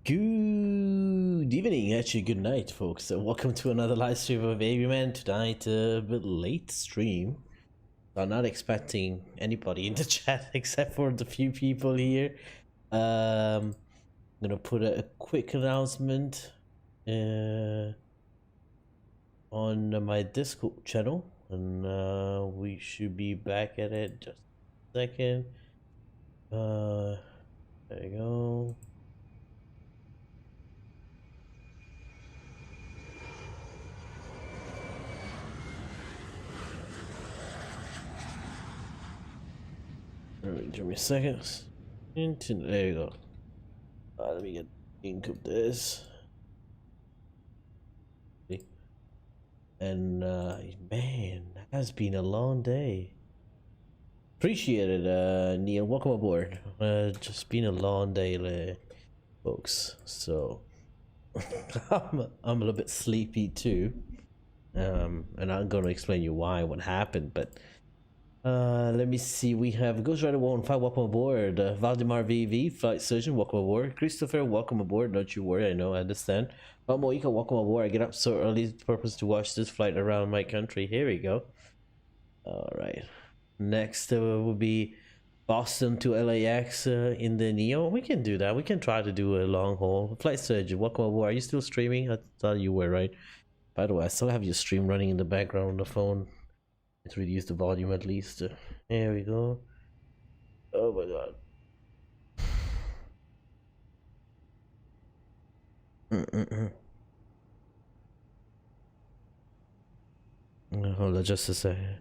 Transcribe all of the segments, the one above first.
Good evening, actually good night folks. Welcome to another live stream of AVMan. Tonight a bit late stream. I'm not expecting anybody in the chat except for the few people here. I'm gonna put a quick announcement on my Discord channel, and we should be back at it just a second. There you go. Alright, give me a second. There you go. Let me get ink of this. And man, that has been a long day. Appreciate it, Neil. Welcome aboard. Just been a long day, folks. So I'm a little bit sleepy too. And I'm gonna explain you why, what happened, but let me see. We have Ghost Rider 115, welcome aboard. Valdemar VV, flight surgeon, welcome aboard. Christopher, welcome aboard. Don't you worry, I know, I understand. Moika, welcome aboard. I get up so early purpose to watch this flight around my country. Here we go. Alright. Next will be Boston to LAX in the Neo. We can do that. We can try to do a long haul. Flight surgeon, welcome aboard. Are you still streaming? I thought you were, right? By the way, I still have your stream running in the background on the phone. Let's reduce the volume at least. There we go. Oh my god. Hold on just a second.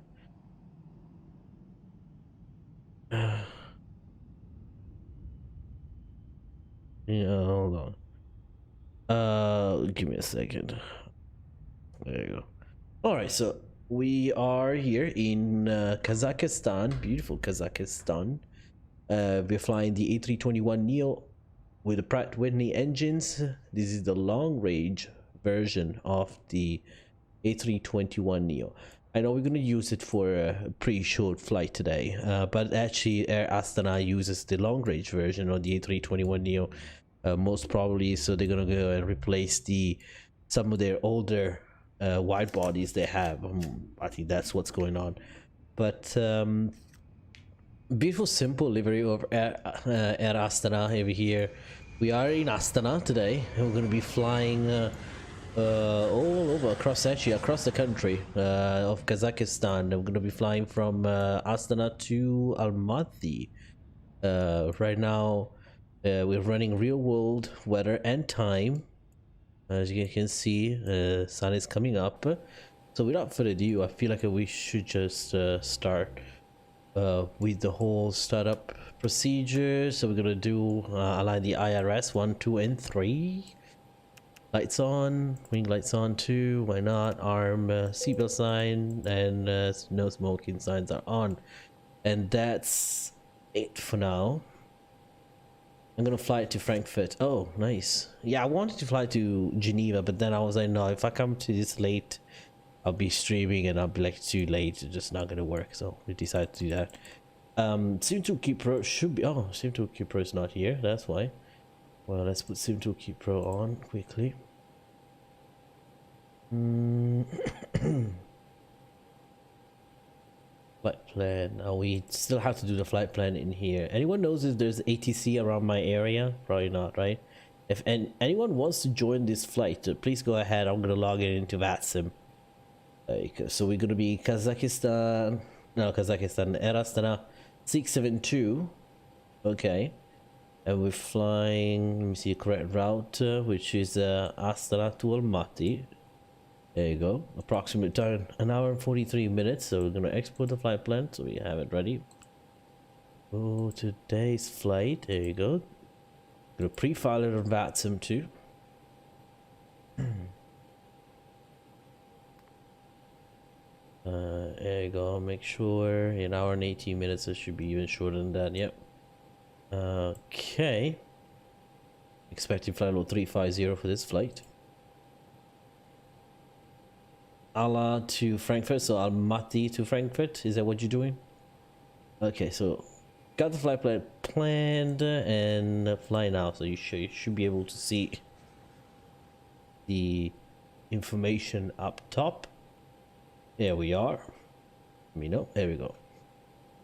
Yeah, hold on. Give me a second. There you go. Alright, so we are here in Kazakhstan, beautiful Kazakhstan. We're flying the A321Neo with the Pratt & Whitney engines. This is the long-range version of the A321Neo. I know we're going to use it for a pretty short flight today, but actually Air Astana uses the long-range version of the A321Neo most probably, so they're going to go and replace some of their older wide bodies they have. I think that's what's going on. But beautiful simple livery of Air Astana over here. We are in Astana today, and we're going to be flying all over across the country of Kazakhstan. We're going to be flying from Astana to Almaty. Right now we're running real world weather and time. As you can see, sun is coming up. So without further ado, I feel like we should just start with the whole startup procedure. So we're gonna do align the IRS 1, 2, and 3. Lights on, wing lights on too. Why not? Arm seatbelt sign and no smoking signs are on. And that's it for now. I'm gonna fly to Frankfurt. Oh, nice. Yeah, I wanted to fly to Geneva, but then I was like, no, if I come to this late, I'll be streaming and I'll be like too late. It's just not gonna work. So we decided to do that. SIM2Key Pro should be. Oh, SIM2Key Pro is not here. That's why. Well, let's put SIM2Key Pro on quickly. Flight plan. Now we still have to do the flight plan in here. Anyone knows if there's ATC around my area? Probably not, right? If anyone wants to join this flight, please go ahead. I'm gonna log in into VATSIM. So we're gonna be Kazakhstan, Air Astana 672. Okay, and we're flying. Let me see the correct route, which is Astana to Almaty. There you go. Approximate time 1 hour and 43 minutes. So we're gonna export the flight plan so we have it ready. Oh, today's flight. There you go. Gonna pre-file it on VATSIM too. There you go. Make sure 1 hour and 18 minutes. It should be even shorter than that. Yep. Okay. Expecting flight load 350 for this flight. Ala to Frankfurt, so Almaty to Frankfurt. Is that what you're doing? Okay, so got the flight plan planned and fly now, so you should be able to see the information up top. There we are. Let me know. There we go.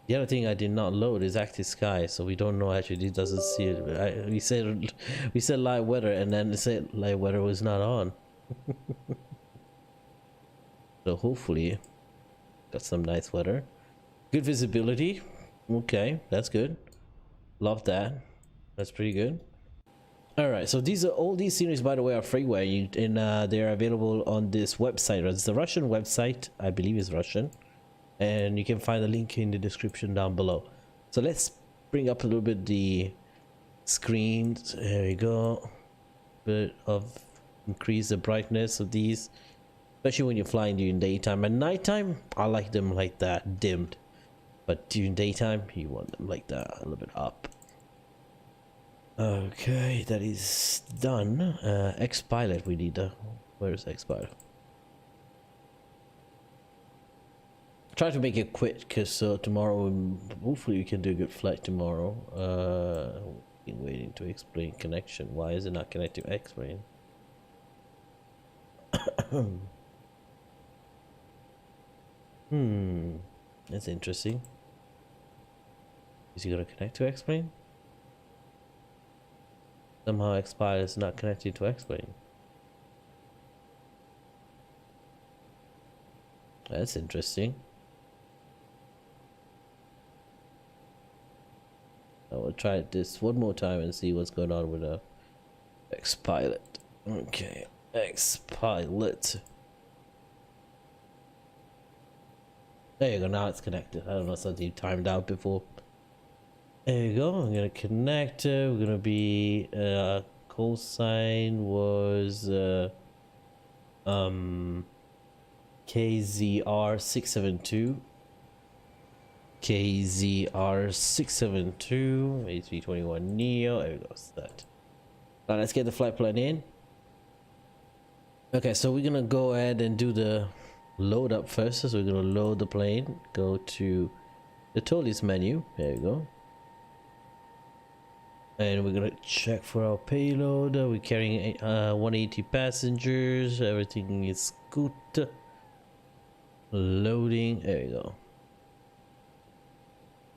The other thing I did not load is active sky, so we don't know actually. It doesn't see it. We said live weather, and then it said live weather was not on. So hopefully, got some nice weather. Good visibility. Okay, that's good. Love that. That's pretty good. All right, so all these sceneries, by the way, are freeware, and they're available on this website. It's the Russian website, I believe it's Russian, and you can find the link in the description down below. So let's bring up a little bit the screen. There we go. Bit of increase the brightness of these, especially when you're flying during daytime. At nighttime, I like them like that, dimmed, but during daytime, you want them like that, a little bit up. Okay, that is done. X-Pilot, we need where is X-Pilot? Try to make it quick, because tomorrow, hopefully we can do a good flight tomorrow. Been waiting to explain connection. Why is it not connected to X-Plane? That's interesting. Is he gonna connect to X-Plane? Somehow X-Pilot is not connected to X-Plane. That's interesting. I will try this one more time and see what's going on with the X-Pilot. Okay, X-Pilot. There you go, now it's connected. I don't know, something timed out before. There you go, I'm gonna connect. We're gonna be call sign was KZR672. KZR672 A321Neo. There we go. That. Now let's get the flight plan in. Okay, so we're gonna go ahead and do the load up first. So we're gonna load the plane. Go to the ToLiss menu. There you go. And we're gonna check for our payload. We're carrying 180 passengers. Everything is good. Loading. There you go.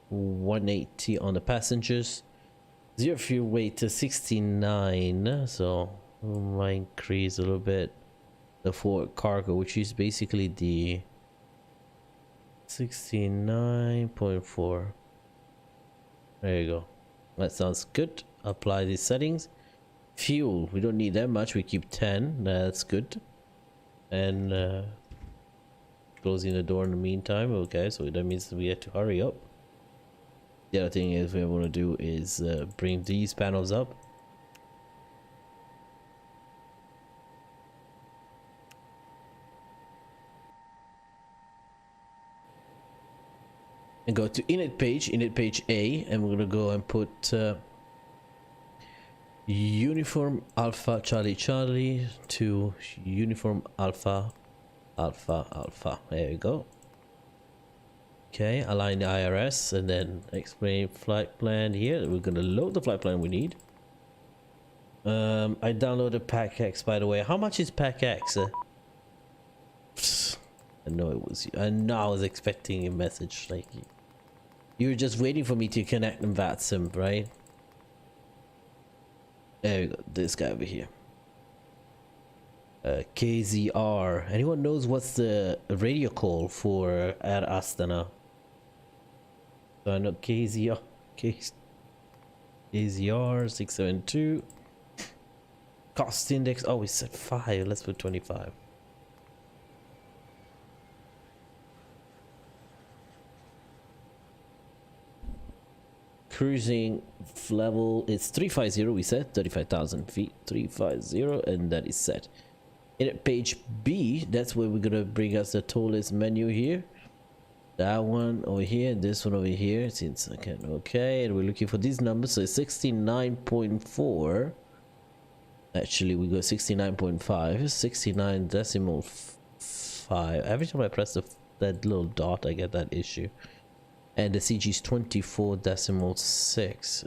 180 on the passengers. Zero fuel weight to 69. So we might increase a little bit the forward cargo, which is basically the 69.4. There you go. That sounds good. Apply these settings. Fuel, we don't need that much. We keep 10. That's good. And closing the door in the meantime. Okay, so that means we have to hurry up. The other thing is we want to do is bring these panels up. And go to init page A, and we're gonna go and put uniform Alpha Charlie Charlie to uniform Alpha Alpha Alpha. There you go. Okay, align the IRS and then explain flight plan here. We're gonna load the flight plan we need. I downloaded PackX, by the way. How much is PackX? I know it was you. I know I was expecting a message like you were just waiting for me to connect and VATSIM, right? There we go. This guy over here. KZR. Anyone knows what's the radio call for Air Astana? So I know KZR. KZR 672. Cost index. Oh, we said 5. Let's put 25. Cruising level is 350. We said 35,000 feet. 350, and that is set. In page B, that's where we're gonna bring us the ToLiss menu here. That one over here, this one over here. Since I can, okay, and we're looking for these numbers. So it's 69.4. Actually, we go 69.5, 69.5. Every time I press that little dot, I get that issue. and the CG is 24.6.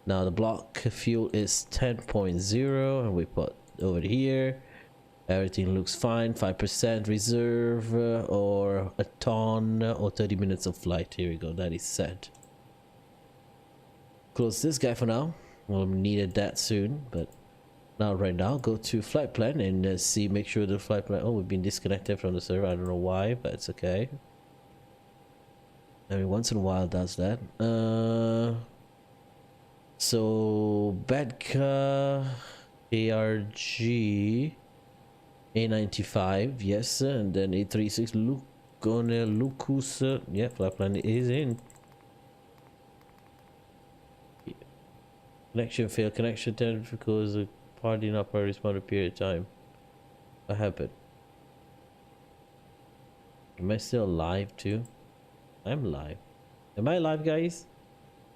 Now the block fuel is 10.0, and we put over here. Everything looks fine. 5% reserve, or a ton, or 30 minutes of flight. Here we go. That is set. Close this guy for now. We'll need that soon, but now right now go to flight plan and see, make sure the flight plan. Oh, we've been disconnected from the server. I don't know why, but it's okay. I mean, once in a while it does that. So Bedka ARG A95, yes, and then A36 Lucus, yeah, flight plan is in. Connection failed. Connection turned because the party not responded period of time. What happened? Am I still live too? I'm live. Am I live, guys?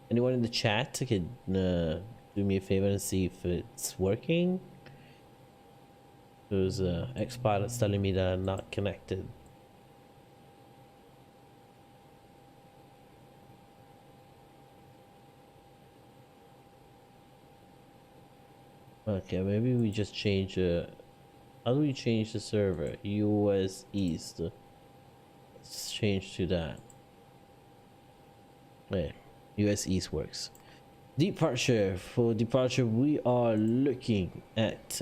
Anyone in the chat can do me a favor and see if it's working? There's ex-pilot's telling me that I'm not connected. Okay, maybe we just change. How do we change the server? US East. Let's change to that. Yeah, US East works. Departure. For departure, we are looking at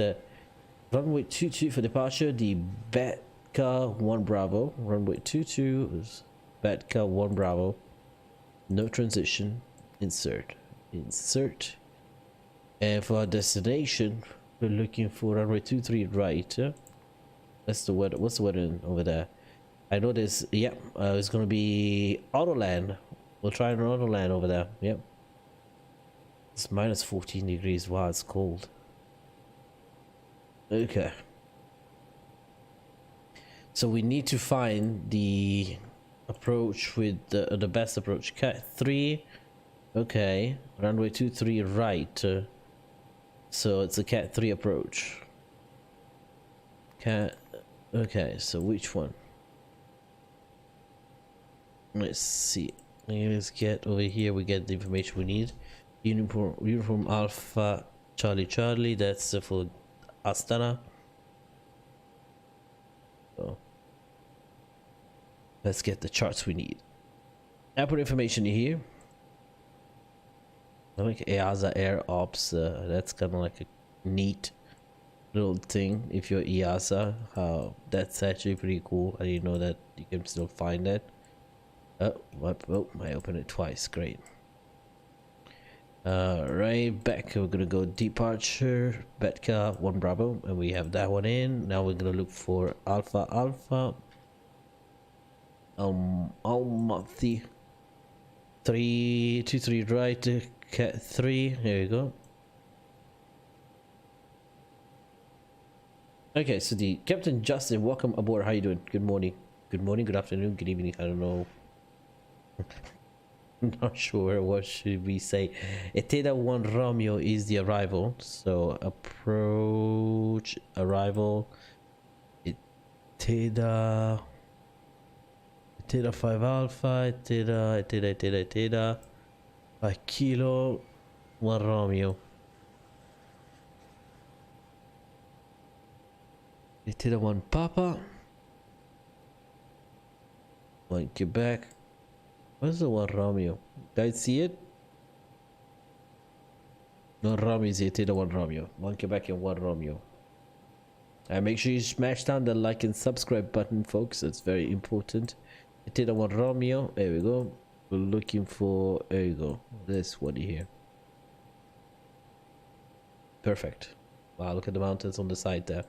runway 22 for departure. The Betka 1 Bravo. Runway 22 is Betka 1 Bravo. No transition. Insert. Insert. And for our destination, we're looking for runway 23 right. That's the weather. What's the weather over there? I know this. Yep, it's gonna be Autoland. We'll try an Autoland over there. Yep. It's minus 14 degrees. Wow, it's cold. Okay. So we need to find the approach with the best approach. Cat 3. Okay. Runway 23 right. So it's a Cat 3 approach. Cat. Okay, so which one? Let's see. Let's get over here. We get the information we need. Uniform Alpha Charlie Charlie. That's for Astana. So let's get the charts we need. Airport information here. I like EASA Air Ops. That's kind of like a neat little thing. If you're EASA, that's actually pretty cool. I didn't know that you can still find that. Oh, what? Oh, I opened it twice. Great. Right back. We're gonna go departure. Betka 1 Bravo, and we have that one in. Now we're gonna look for Alpha Alpha. Almaty 323 right. Cat 3. There you go. Okay, so the Captain Justin, welcome aboard. How you doing? Good morning. Good morning. Good afternoon. Good evening. I don't know. Not sure what should we say. Eteda 1 Romeo is the arrival. So approach arrival. Eteda 5 Alpha. Eteda 5 Kilo 1 Romeo. Eteda 1 Papa 1 Quebec. Where's the 1 Romeo? Guys, see it? No Romeo is Eteda 1 Romeo. 1 Quebec and 1 Romeo. And make sure you smash down the like and subscribe button, folks. It's very important. Eteda 1 Romeo. There we go. We're looking for. There you go. This one here. Perfect. Wow, look at the mountains on the side there.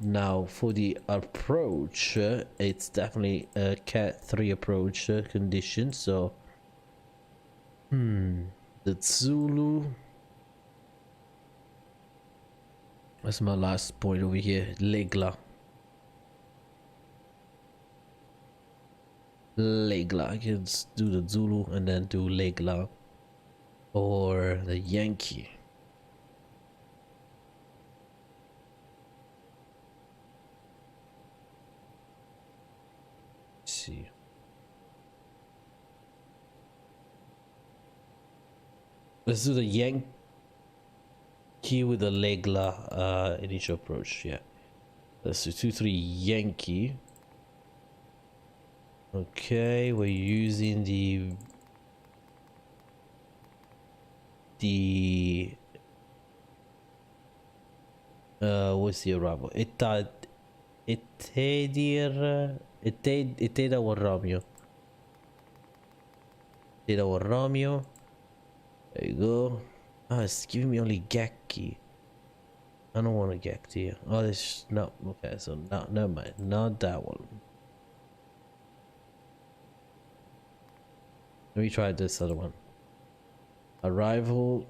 Now for the approach, it's definitely a Cat 3 approach condition. So the Zulu, that's my last point over here. Legla, I can do the Zulu and then do Legla or the Yankee. See, Let's do the Yankee with the Legla initial approach. Yeah. Let's do 2-3 Yankee. Okay, we're using the what's the arrival? Iteda Warramio. Iteda Warramio. There you go. Ah, it's giving me only Gaki. I don't want a Gaki. Oh, this no. Okay, so no, never mind. Not that one. Let me try this other one. Arrival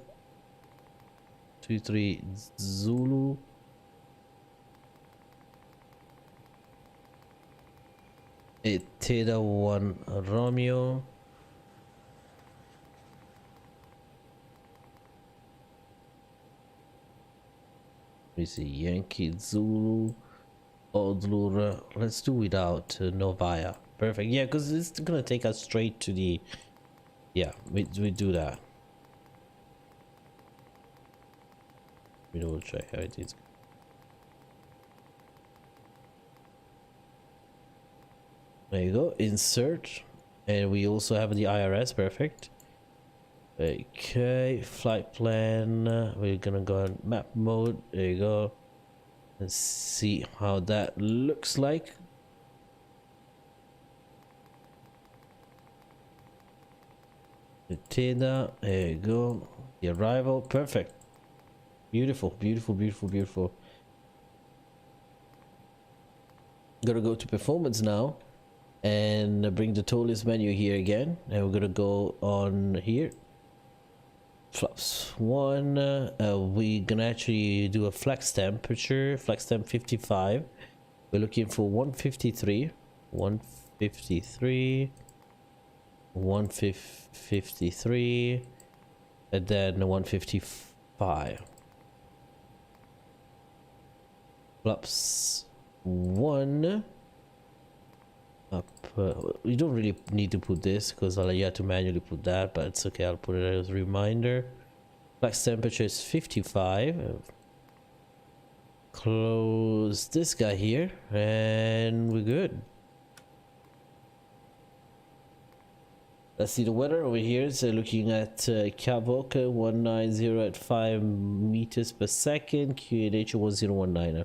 2-3 Zulu. Iteda 1 Romeo. We see Yankee Zulu Odlura. Let's do without Novaya. Perfect. Yeah, because it's gonna take us straight to the. Yeah, we do that. We will check how it is. There you go. Insert, and we also have the IRS. Perfect. Okay, flight plan. We're gonna go on map mode. There you go. Let's see how that looks like. There you go. The arrival. Perfect. Beautiful, beautiful, beautiful, beautiful. Gonna go to performance now and bring the ToLiss menu here again, and we're gonna go on here. Flaps 1. We're gonna actually do a flex temperature, flex temp 55. We're looking for 153, 153, 153, and then 155. Flaps 1 up. You don't really need to put this because you have to manually put that, but it's okay. I'll put it as a reminder. Flex temperature is 55. Close this guy here, and we're good. Let's see the weather over here. So looking at Kavoka 190 at 5 meters per second. QNH 1019.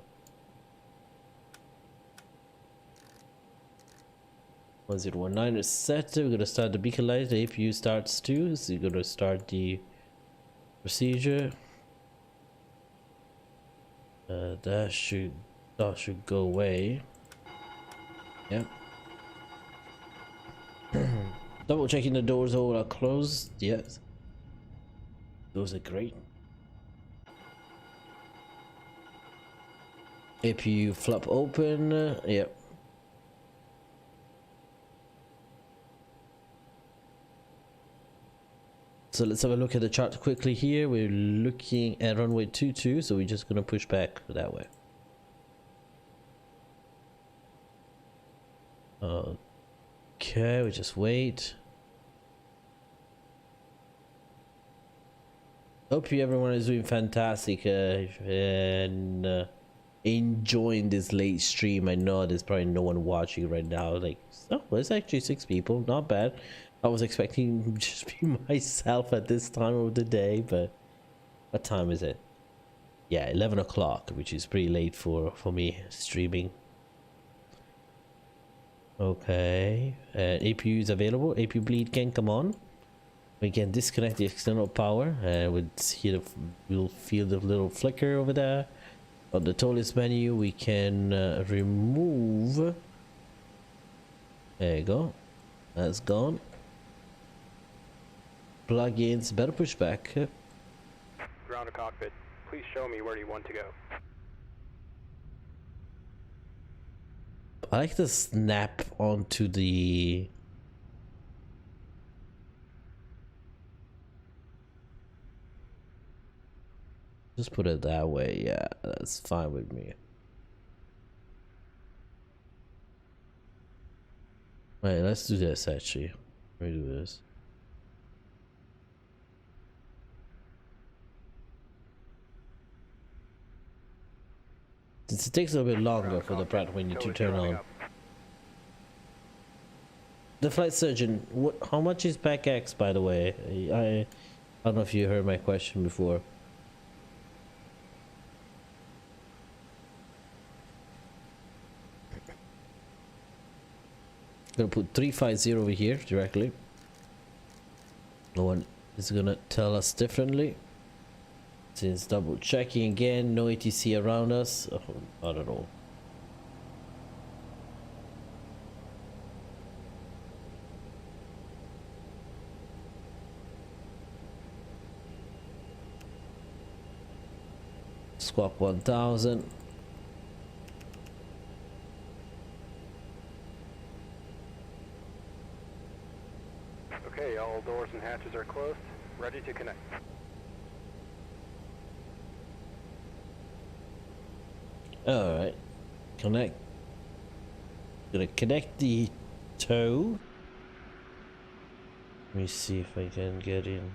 1019 is set. We're gonna start the beacon light. The APU starts too, so you're gonna start the procedure. That should go away. Yep. Double checking the doors all are closed. Yes, those are great. APU flap open. Yep. So let's have a look at the chart quickly here. We're looking at runway 22, so we're just gonna push back that way. Okay, we just wait. Hope everyone is doing fantastic and enjoying this late stream. I know there's probably no one watching right now. Like, oh, there's actually 6 people. Not bad. I was expecting just be myself at this time of the day, but what time is it? Yeah, 11 o'clock, which is pretty late for me streaming. Okay, APU is available. APU bleed can come on. We can disconnect the external power, and we'll feel the little flicker over there. On the ToLiss menu, we can remove. There you go. That's gone. Plugins, better push back. Ground to cockpit. Please show me where you want to go. I like to snap onto the. Just put it that way. Yeah, that's fine with me. Right, let's do this actually. Let me do this. It takes a little bit longer Ground for the cockpit, Pratt Whitney to ToLiss turn loading on. up. The flight surgeon, how much is Pack X, by the way? I don't know if you heard my question before. Gonna put 350 over here directly. No one is gonna tell us differently. Since double checking again, no ATC around us. Oh, I don't know. Squawk 1000. Okay, all doors and hatches are closed. Ready to connect. Alright. Connect. Gonna connect the toe. Let me see if I can get in.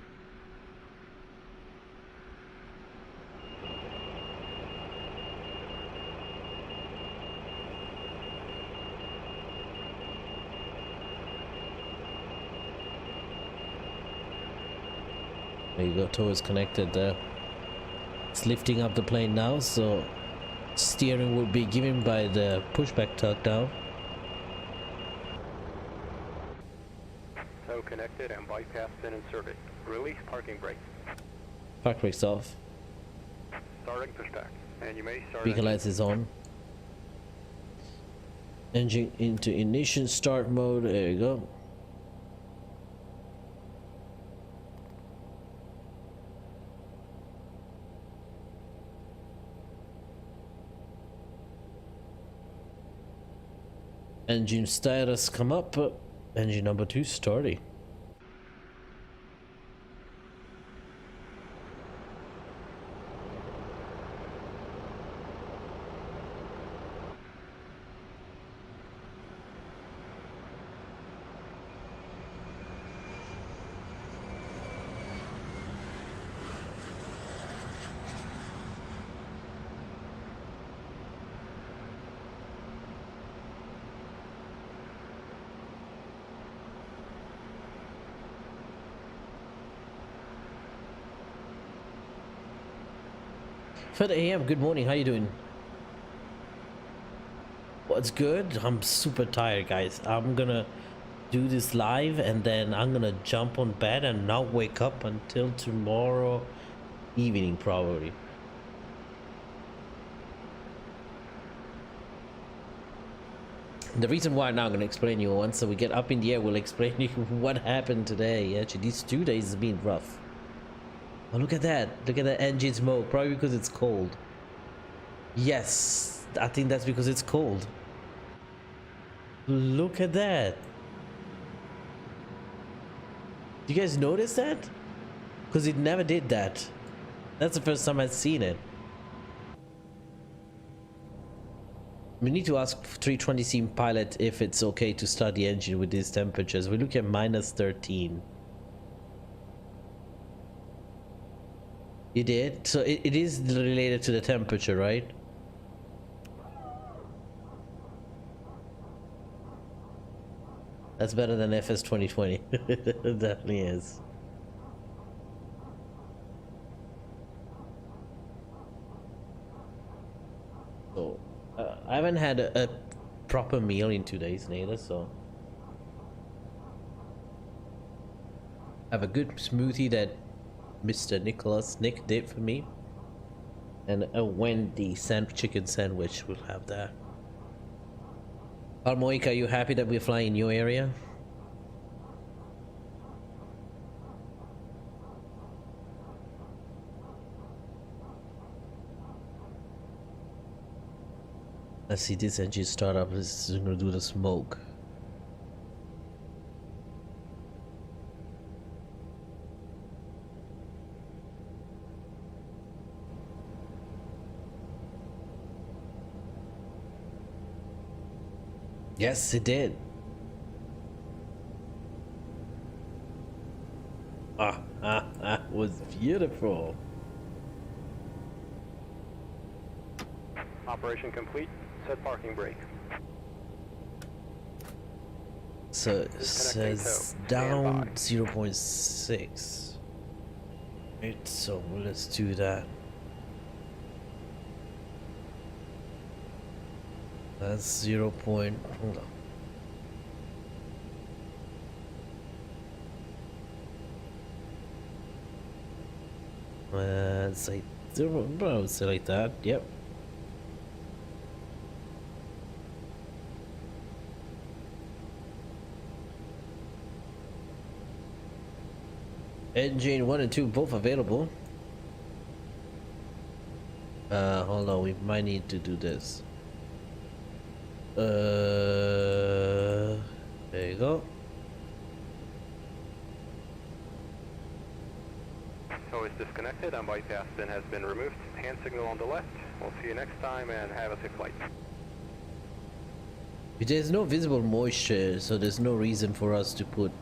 There you go, toe is connected there. It's lifting up the plane now, so steering will be given by the pushback tug down. Tow connected and bypass pin inserted. Release parking brake. Park brakes off. Starting pushback. And you may start Beacon lights is on. Engine into ignition start mode. There you go. Engine status come up. Engine number 2 starting. Fed AM, good morning, how you doing? What's good? I'm super tired, guys. I'm gonna do this live and then I'm gonna jump on bed and not wake up until tomorrow evening, probably. The reason why now I'm gonna explain you once we get up in the air, we'll explain you what happened today. Actually, these 2 days has been rough. Oh, look at that. Look at that engine smoke. Probably because it's cold. Yes, I think that's because it's cold. Look at that. Do you guys notice that? Because it never did that. That's the first time I've seen it. We need to ask 320 Seam pilot if it's okay to start the engine with these temperatures. We look at -13. You did? So it is related to the temperature, right? That's better than FS 2020. It definitely is. So, I haven't had a proper meal in 2 days neither, so. I have a good smoothie that Mr. Nick did for me, and a Wendy chicken sandwich. We'll have that. Almoik, are you happy that we're flying in your area? Let's see, this engine startup is gonna do the smoke. Yes, it did. It was beautiful. Operation complete. Set parking brake. So it says down 0.6. Right, so let's do that. That's 0. Hold on. It's like 0, I would say like that. Yep. Engine 1 and 2 both available. Hold on, we might need to do this. There you go. ToLiss disconnected and bypass pin has been removed. Hand signal on the left. We'll see you next time and have a safe flight. There's no visible moisture, so there's no reason for us to put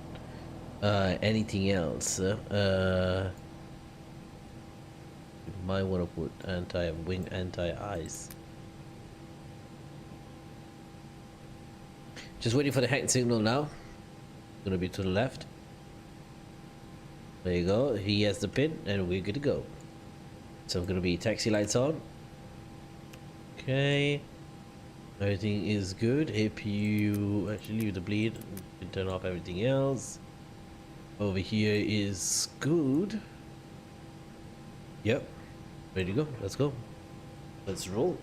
anything else. You might want to put anti-wing, anti-ice. Just waiting for the hand signal now. Gonna be to the left. There you go. He has the pin, and we're good to go. So gonna be taxi lights on. Okay. Everything is good. If you actually leave the bleed, you can turn off everything else. Over here is good. Yep. Ready to go. Let's go. Let's roll.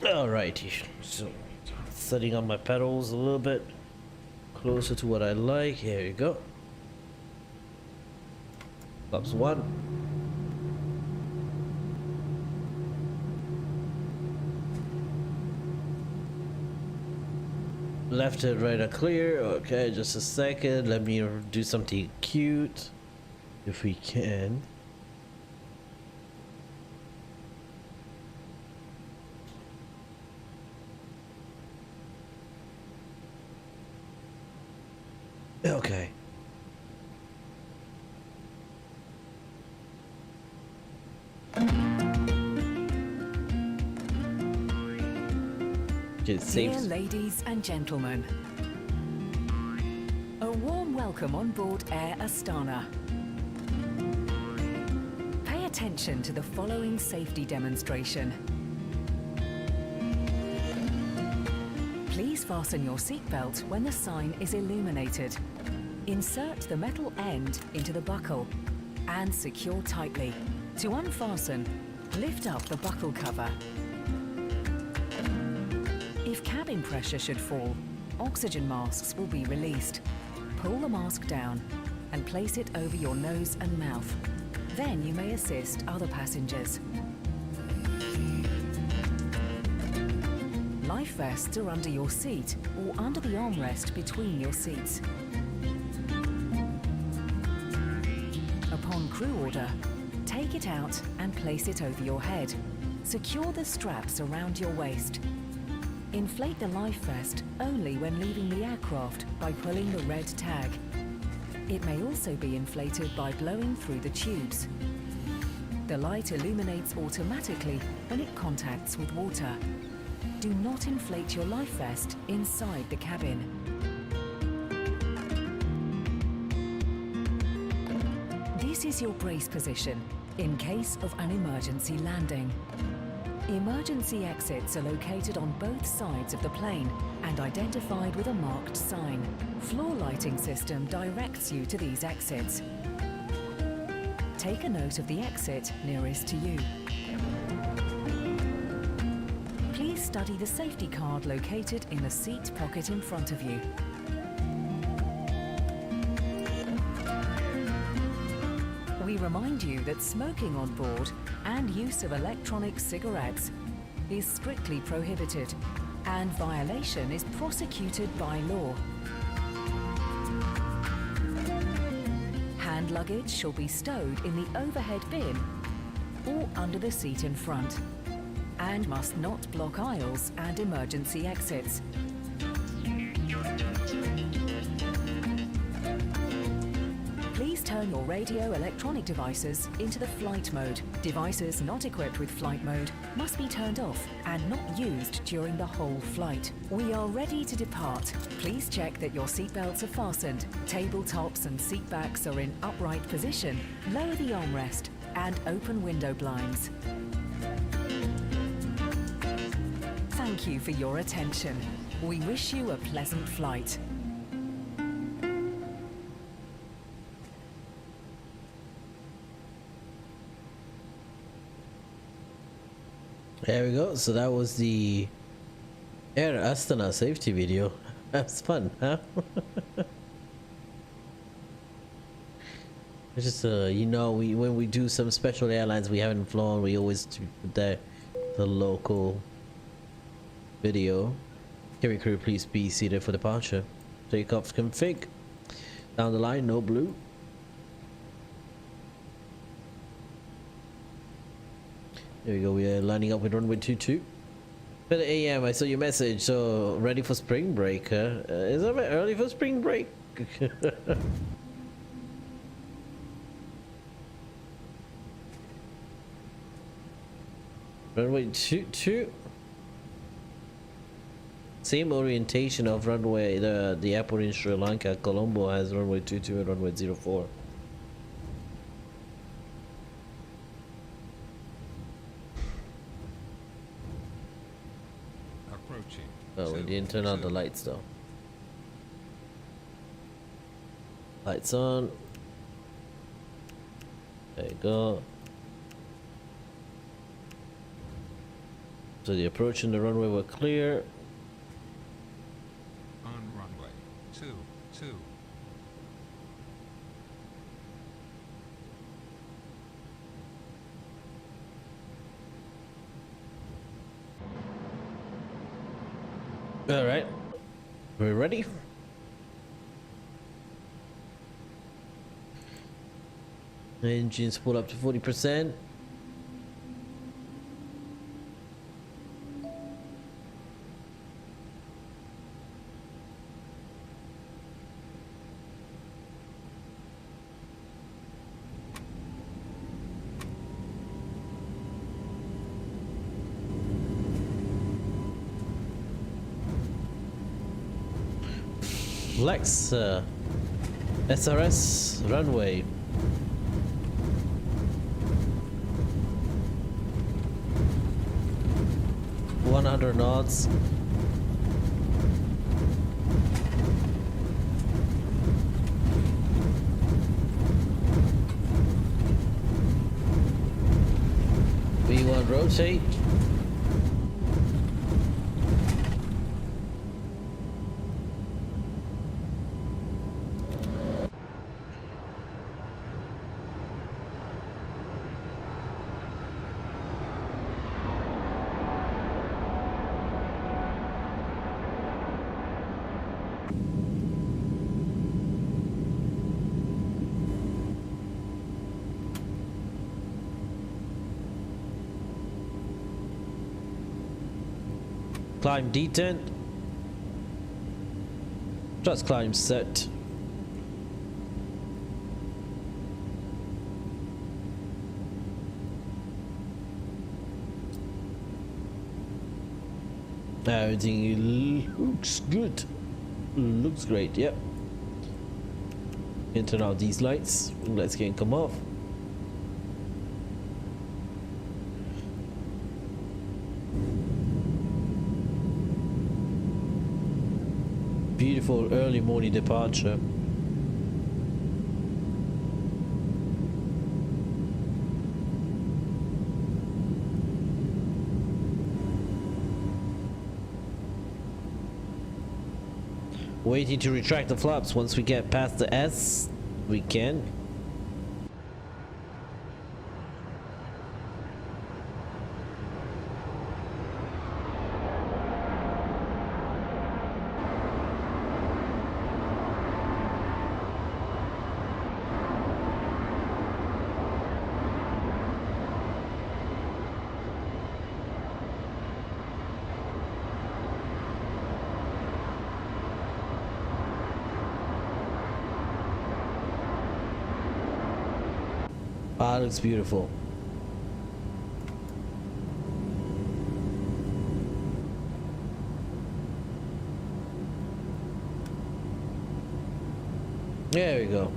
Alrighty, so setting up my pedals a little bit closer to what I like. Here you go. Flaps 1. Left and right are clear. Okay, just a second. Let me do something cute if we can. Okay. Dear ladies and gentlemen, a warm welcome on board Air Astana. Pay attention to the following safety demonstration. Please fasten your seatbelt when the sign is illuminated. Insert the metal end into the buckle and secure tightly. To unfasten, lift up the buckle cover. If cabin pressure should fall, oxygen masks will be released. Pull the mask down and place it over your nose and mouth. Then you may assist other passengers. Life vests are under your seat or under the armrest between your seats. Upon crew order, take it out and place it over your head. Secure the straps around your waist. Inflate the life vest only when leaving the aircraft by pulling the red tag. It may also be inflated by blowing through the tubes. The light illuminates automatically when it contacts with water. Do not inflate your life vest inside the cabin. This is your brace position in case of an emergency landing. Emergency exits are located on both sides of the plane and identified with a marked sign. Floor lighting system directs you to these exits. Take a note of the exit nearest to you. Please study the safety card located in the seat pocket in front of you. remind you that smoking on board and use of electronic cigarettes is strictly prohibited, and violation is prosecuted by law. Hand luggage shall be stowed in the overhead bin or under the seat in front, and must not block aisles and emergency exits. Please turn your radio electronic devices into the flight mode. Devices not equipped with flight mode must be turned off and not used during the whole flight. We are ready to depart. Please check that your seatbelts are fastened, tabletops and seat backs are in upright position, lower the armrest and open window blinds. Thank you for your attention. We wish you a pleasant flight. There we go. So that was the Air Astana safety video. That's fun, huh? It's just you know, when we do some special airlines we haven't flown, we always do the local video. Cabin crew, please be seated for departure. Takeoff config. Down the line, no blue. There we go, we are lining up with runway 22. 10 AM, I saw your message, so ready for spring break, huh? Is that a bit early for spring break? Runway 22. Same orientation of runway, the airport in Sri Lanka. Colombo has runway 22 and runway 04. Oh, we didn't turn on the lights though. Lights on. There you go. So the approach and the runway were clear. On runway 22. All right, we're ready. Engines full up to 40%. Flex SRS runway. $100 knots. V1 rotate. Climb detent. Just climb set. Everything looks good. Looks great, yep. Can turn out these lights. Let's get come off. Beautiful early morning departure. Waiting to retract the flaps. Once we get past the S, we can. Ah, looks beautiful. There we go.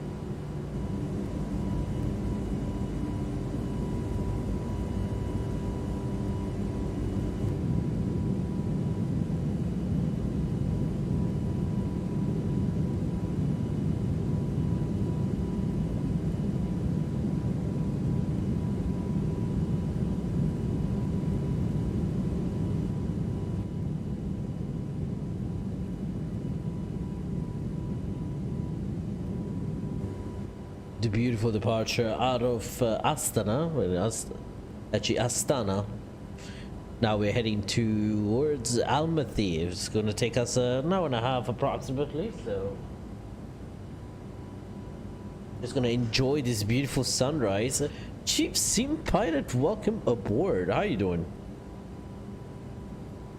The beautiful departure out of Astana, actually Astana. Now we're heading towards Almaty. It's going to take us an hour and a half approximately, so just going to enjoy this beautiful sunrise. Chief Sim Pilot, welcome aboard. How you doing?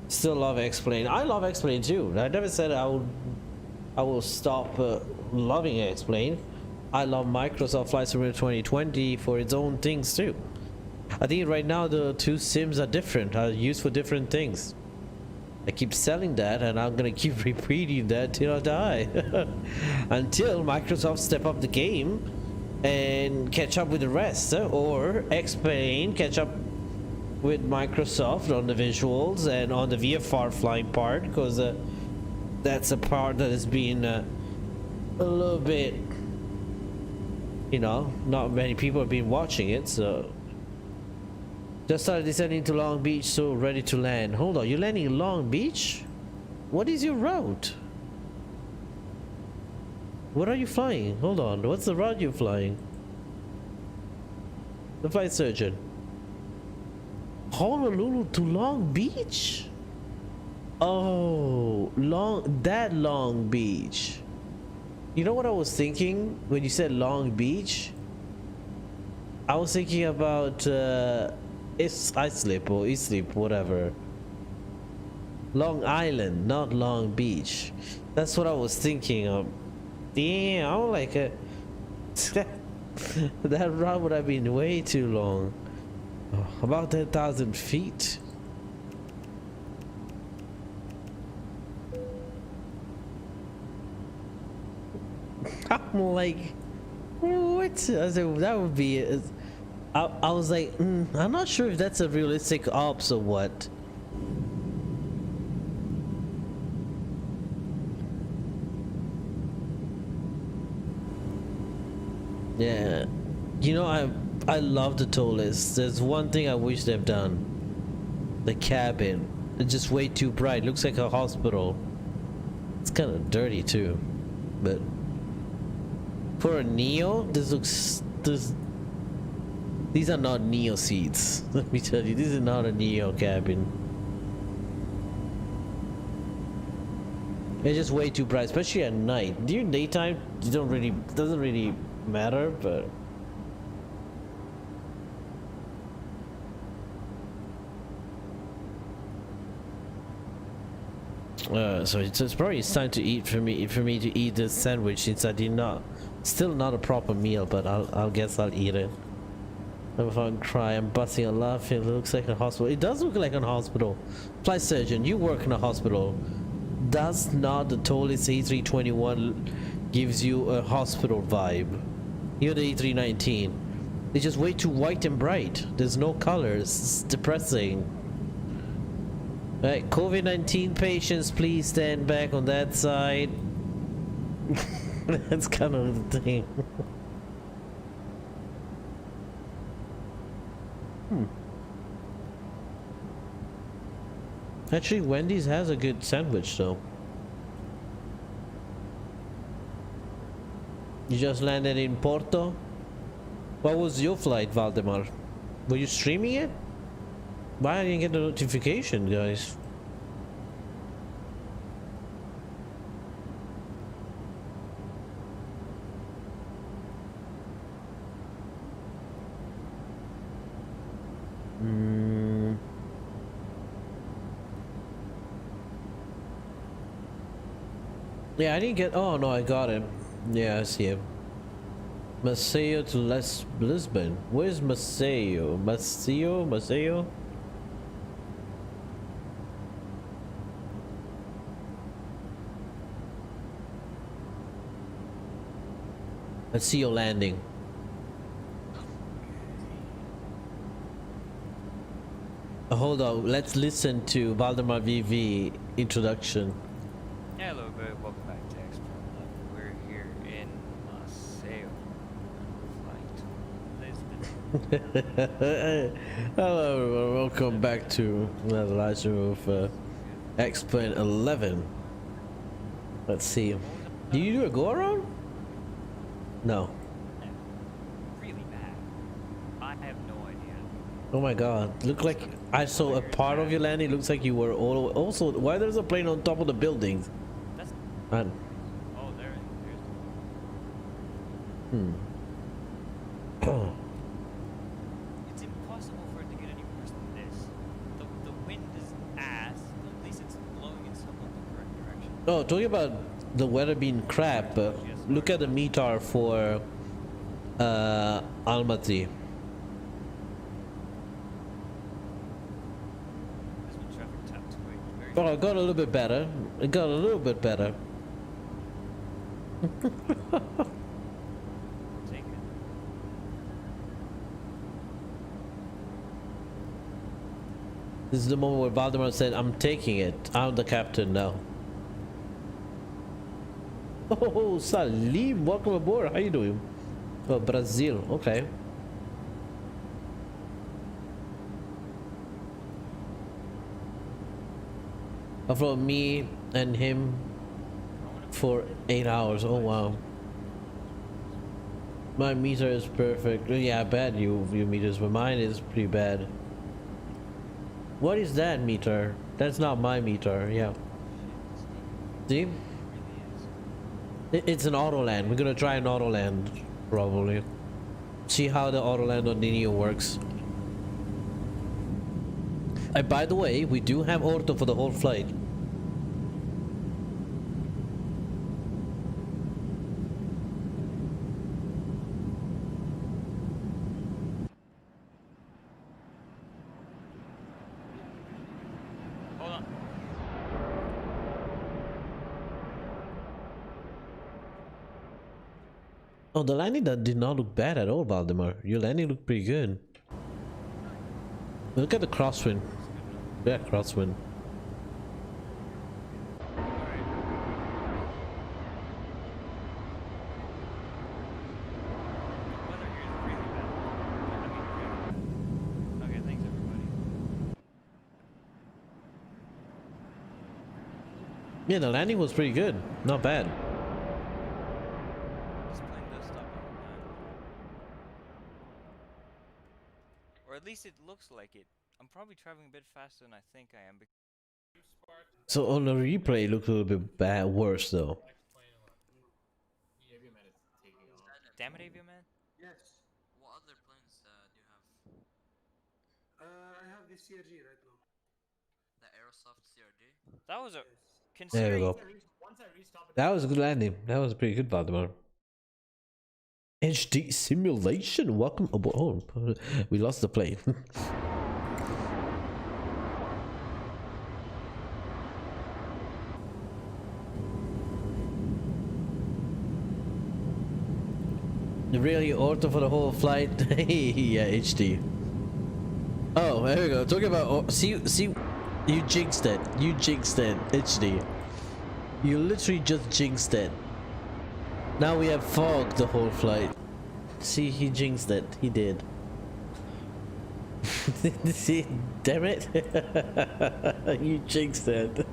Still love X-Plane. I love X-Plane too. I never said I will stop loving X-Plane. I love Microsoft Flight Simulator 2020 for its own things too. I think right now the two sims are different, are used for different things. I keep selling that and I'm gonna keep repeating that till I die. Until Microsoft step up the game and catch up with the rest, or X-Plane catch up with Microsoft on the visuals and on the VFR flying part, because that's a part that has been a little bit, you know, not many people have been watching it. So just started descending to Long Beach, so ready to land. Hold on, you're landing in Long Beach? What is your route? What are you flying? Hold on, what's the route you're flying? The flight surgeon. Honolulu to Long Beach? Oh, Long Beach. You know what I was thinking when you said Long Beach? I was thinking about Islip or Islip, whatever. Long Island, not Long Beach. That's what I was thinking of. Damn, I'm like that route would have been way too long. Oh, about 10,000 feet. I'm like, what? I said, that would be. I was like, I'm not sure if that's a realistic ops or what. Yeah, you know, I love the ToLiss. There's one thing I wish they've done. The cabin. It's just way too bright. Looks like a hospital. It's kind of dirty too, but for a Neo, these are not Neo seats. Let me tell you, this is not a Neo cabin. It's just way too bright, especially at night. During daytime, you doesn't really matter, but so it's probably time to eat for me to eat this sandwich, since I did not, still not a proper meal, but I'll guess I'll eat it. I'm fucking cry. I'm busting a laugh. It looks like a hospital. It does look like a hospital. Flight surgeon, you work in a hospital. Does not the ToLiss A321 gives you a hospital vibe? You're the A319. It's just way too white and bright. There's no colors. It's depressing. Alright, COVID-19 patients, please stand back on that side. That's kind of the thing. Actually, Wendy's has a good sandwich though. You just landed in Porto? What was your flight, Valdemar? Were you streaming it? Why I didn't get the notification, guys? Yeah, I didn't get. Oh no, I got him. Yeah, I see him. Maceo to Lisbon. Where's Maceo? Maceo? Maceo landing. Hold on, let's listen to Valdemar VV introduction. Hello everybody, welcome back to Expert 11. We're here in Maceo. Flight Lisbon. Hello everyone, welcome back to another live stream of Expert 11. Let's see. Did you do a go around? No. Really bad. I have no idea. Oh my god, look like I saw a part of your landing. Looks like you were all also why there's a plane on top of the buildings? That's Man. oh there's It's impossible for it to get any worse than this. The wind is ass, but at least it's blowing in somewhat the correct direction. Oh, talking about the weather being crap, look at the METAR for Almaty. This one traffic tapped quick. Very Oh, it got a little bit better. It got a little bit better. take it. This is the moment where Valdemar said, I'm taking it. I'm the captain now. Oh, Salim, welcome aboard. How you doing? Oh, Brazil. Okay. From me and him for 8 hours. Oh wow. My meter is perfect. Yeah, bad you meters, but mine is pretty bad. What is that meter? That's not my meter. Yeah. See? It's an auto land. We're gonna try an auto land probably. See how the auto land on Neo works. By the way, we do have auto for the whole flight. Hold on. Oh, the landing that did not look bad at all, Valdemar. Your landing looked pretty good. Look at the crosswind. Yeah, crosswind. Weather here is really bad. Okay, thanks everybody. Yeah, the landing was pretty good. Not bad. This plane does stop all the time. Or at least it looks like it. I'm probably traveling a bit faster than I think I am. So on the replay, it looked a little bit bad, worse though. Damn it, Aviaman. Yes. What other planes do you have? I have the CRG right now. The Aerosoft CRD? That was a There you considering go. That was a good landing. That was pretty good, Valdemar. HD simulation. Welcome aboard. Oh, we lost the plane. Really, auto for the whole flight? Yeah, HD. Oh, there we go. Talking about see, you jinxed it. You jinxed it, HD. You literally just jinxed it. Now we have fog the whole flight. See, he jinxed it. He did. See, damn it. You jinxed it.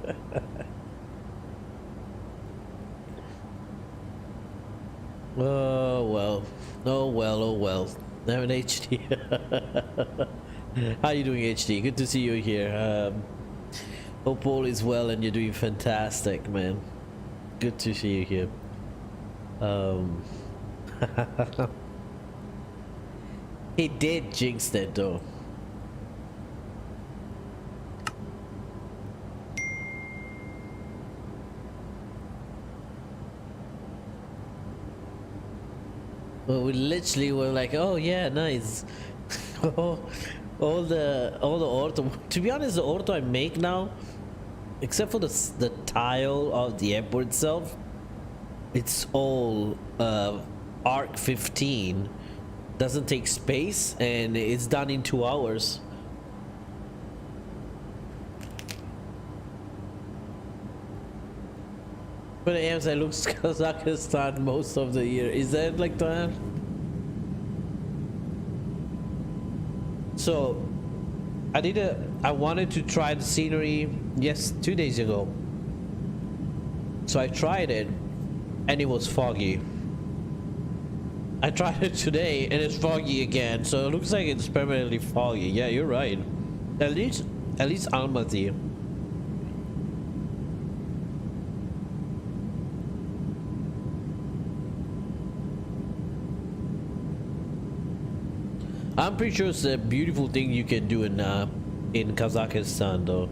Oh well. Oh well, oh well. I'm an HD. How you doing, HD? Good to see you here. Hope all is well and you're doing fantastic, man. Good to see you here. He did jinx it though. Well, we literally were like, oh yeah, nice. all the orto. To be honest, the orto I make now, except for the tile of the airport itself, it's all arc 15. Doesn't take space, and it's done in 2 hours. But as I look Kazakhstan most of the year, is that like that? So I wanted to try the scenery 2 days ago. So I tried it and it was foggy. I tried it today and it's foggy again, so it looks like it's permanently foggy. Yeah, you're right. At least Almaty. I'm pretty sure it's a beautiful thing you can do in Kazakhstan though.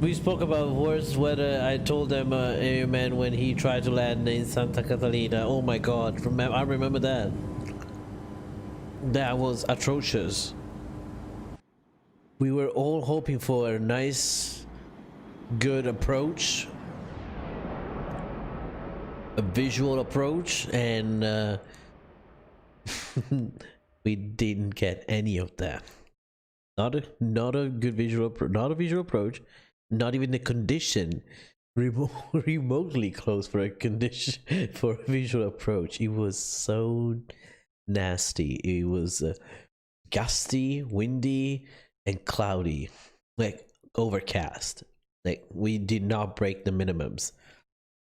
We spoke about worse weather. I told them amen when he tried to land in Santa Catalina. Oh my god, I remember that. That was atrocious. We were all hoping for a nice, good approach. A visual approach, and we didn't get any of that. Not a good visual approach. Not even the condition remotely close for a condition for a visual approach. It was so nasty. It was gusty, windy, and cloudy, like overcast. Like we did not break the minimums.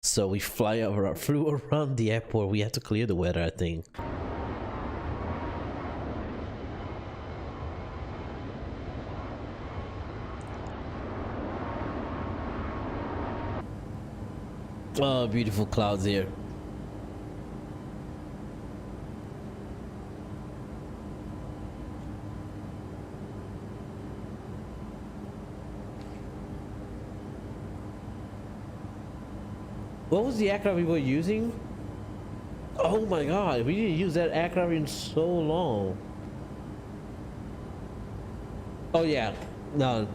So we flew around the airport. We had to clear the weather, I think. Oh, beautiful clouds here. What was the aircraft we were using? Oh my god, we didn't use that aircraft in so long. Oh yeah, no,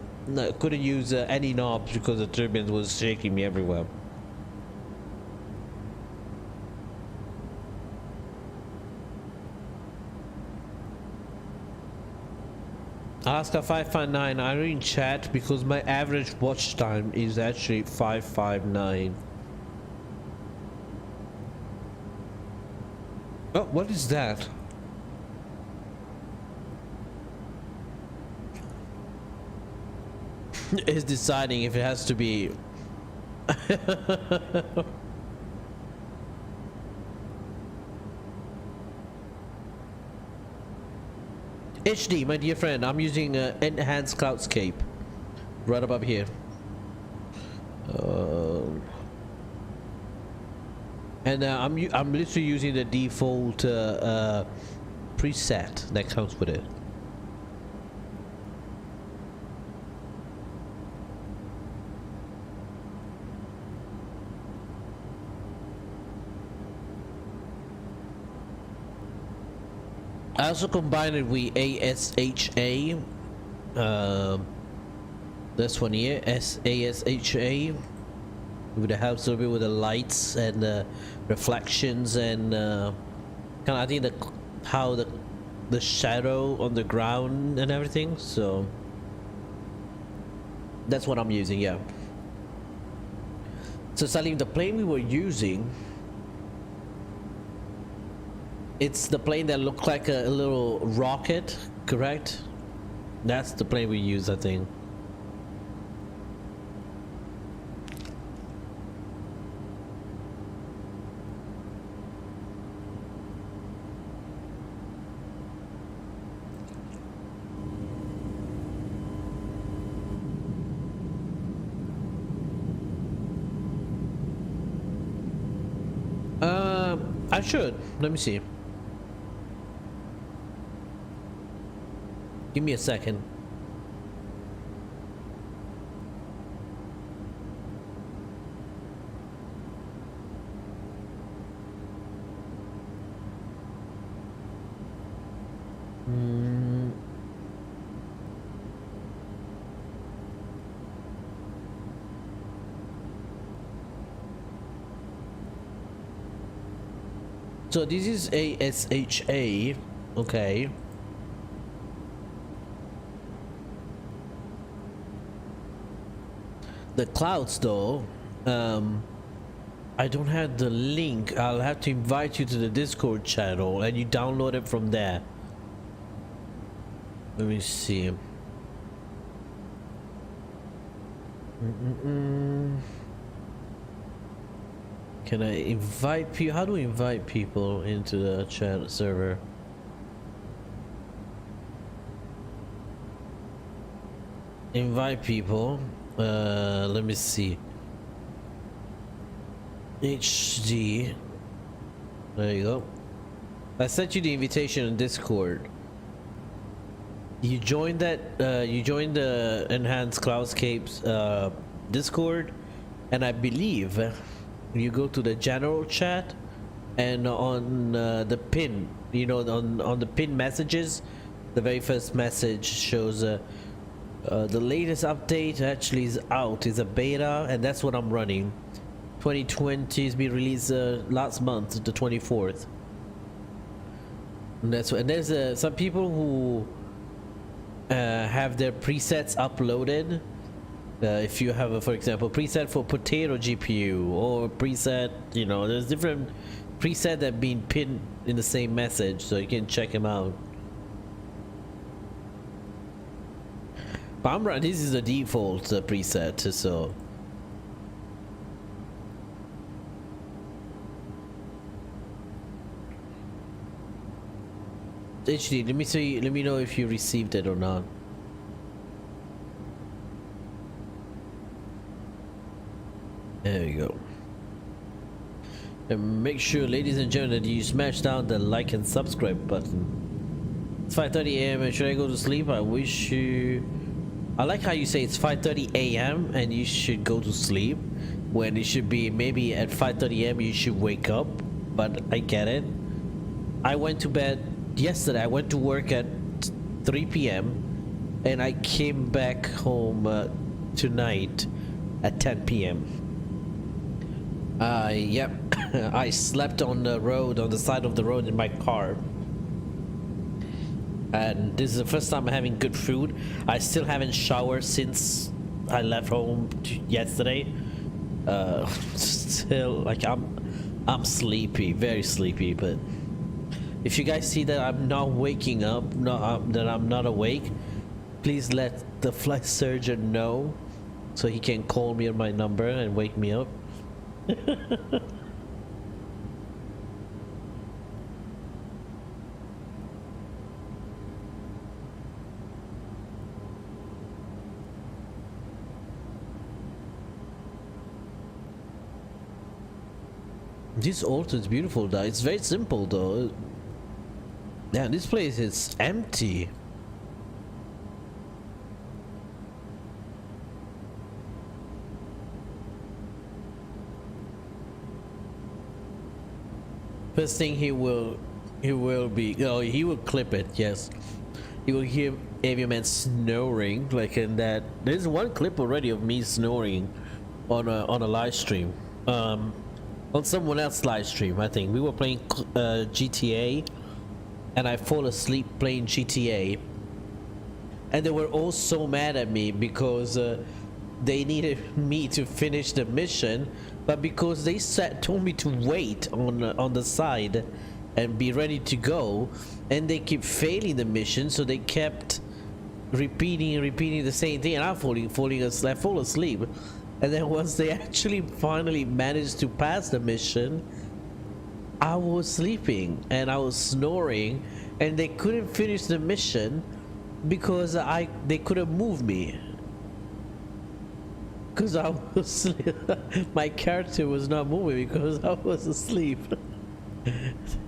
couldn't use any knobs because the turbine was shaking me everywhere. Alaska 559, I'm in chat because my average watch time is actually 559. Oh, what is that? It's deciding if it has to be. HD, my dear friend, I'm using enhanced cloudscape right above here. And I'm literally using the default preset that comes with it. I also combined it with ASHA. This one here, ASHA. It helps a little bit with the lights and the reflections and kind of, I think, how the shadow on the ground and everything. So that's what I'm using, yeah. So Salim, the plane we were using, it's the plane that looked like a little rocket, correct? That's the plane we use, I think. I should. Let me see. Give me a second. So this is ASHA. Okay. The clouds though, I don't have the link. I'll have to invite you to the Discord channel and you download it from there. Let me see. Can I invite people? How do we invite people into the chat server? Invite people. Let me see. HD. There you go. I sent you the invitation on Discord. You joined that. You joined the Enhanced Cloudscapes Discord, and I believe you go to the general chat, and on the pin, you know, on the pin messages, the very first message shows the latest update actually is out. Is a beta, and that's what I'm running. 2020 is being released last month, the 24th. And that's what. And there's some people who have their presets uploaded. If you have, for example, preset for potato GPU or preset, you know, there's different preset that being pinned in the same message, so you can check them out. But this is the default preset, so. HD, let me see. Let me know if you received it or not. There we go. And make sure, ladies and gentlemen, that you smash down the like and subscribe button. It's 5:30 a.m. and should I go to sleep? I wish you. I like how you say it's 5:30 a.m. and you should go to sleep, when it should be maybe at 5:30 a.m. you should wake up. But I get it. I went to bed yesterday. I went to work at 3 p.m. and I came back home tonight at 10 p.m. Yep. I slept on the road, on the side of the road in my car. And this is the first time I'm having good food. I still haven't showered since I left home yesterday. Still, like, I'm sleepy, very sleepy. But if you guys see that I'm not waking up, that I'm not awake, please let the flight surgeon know so he can call me on my number and wake me up. This altar is beautiful though. It's very simple though. Yeah, this place is empty. First thing he will be, oh, he will clip it, yes. You will hear Aviaman snoring, like in that. There's one clip already of me snoring on a live stream. On someone else's live stream, I think. We were playing GTA, and I fall asleep playing GTA. And they were all so mad at me because they needed me to finish the mission, but because they told me to wait on the side and be ready to go, and they keep failing the mission, so they kept repeating the same thing, and I'm falling asleep. I fall asleep, and then once they actually finally managed to pass the mission, I was sleeping and I was snoring, and they couldn't finish the mission because they couldn't move me. Because I was my character was not moving because I was asleep.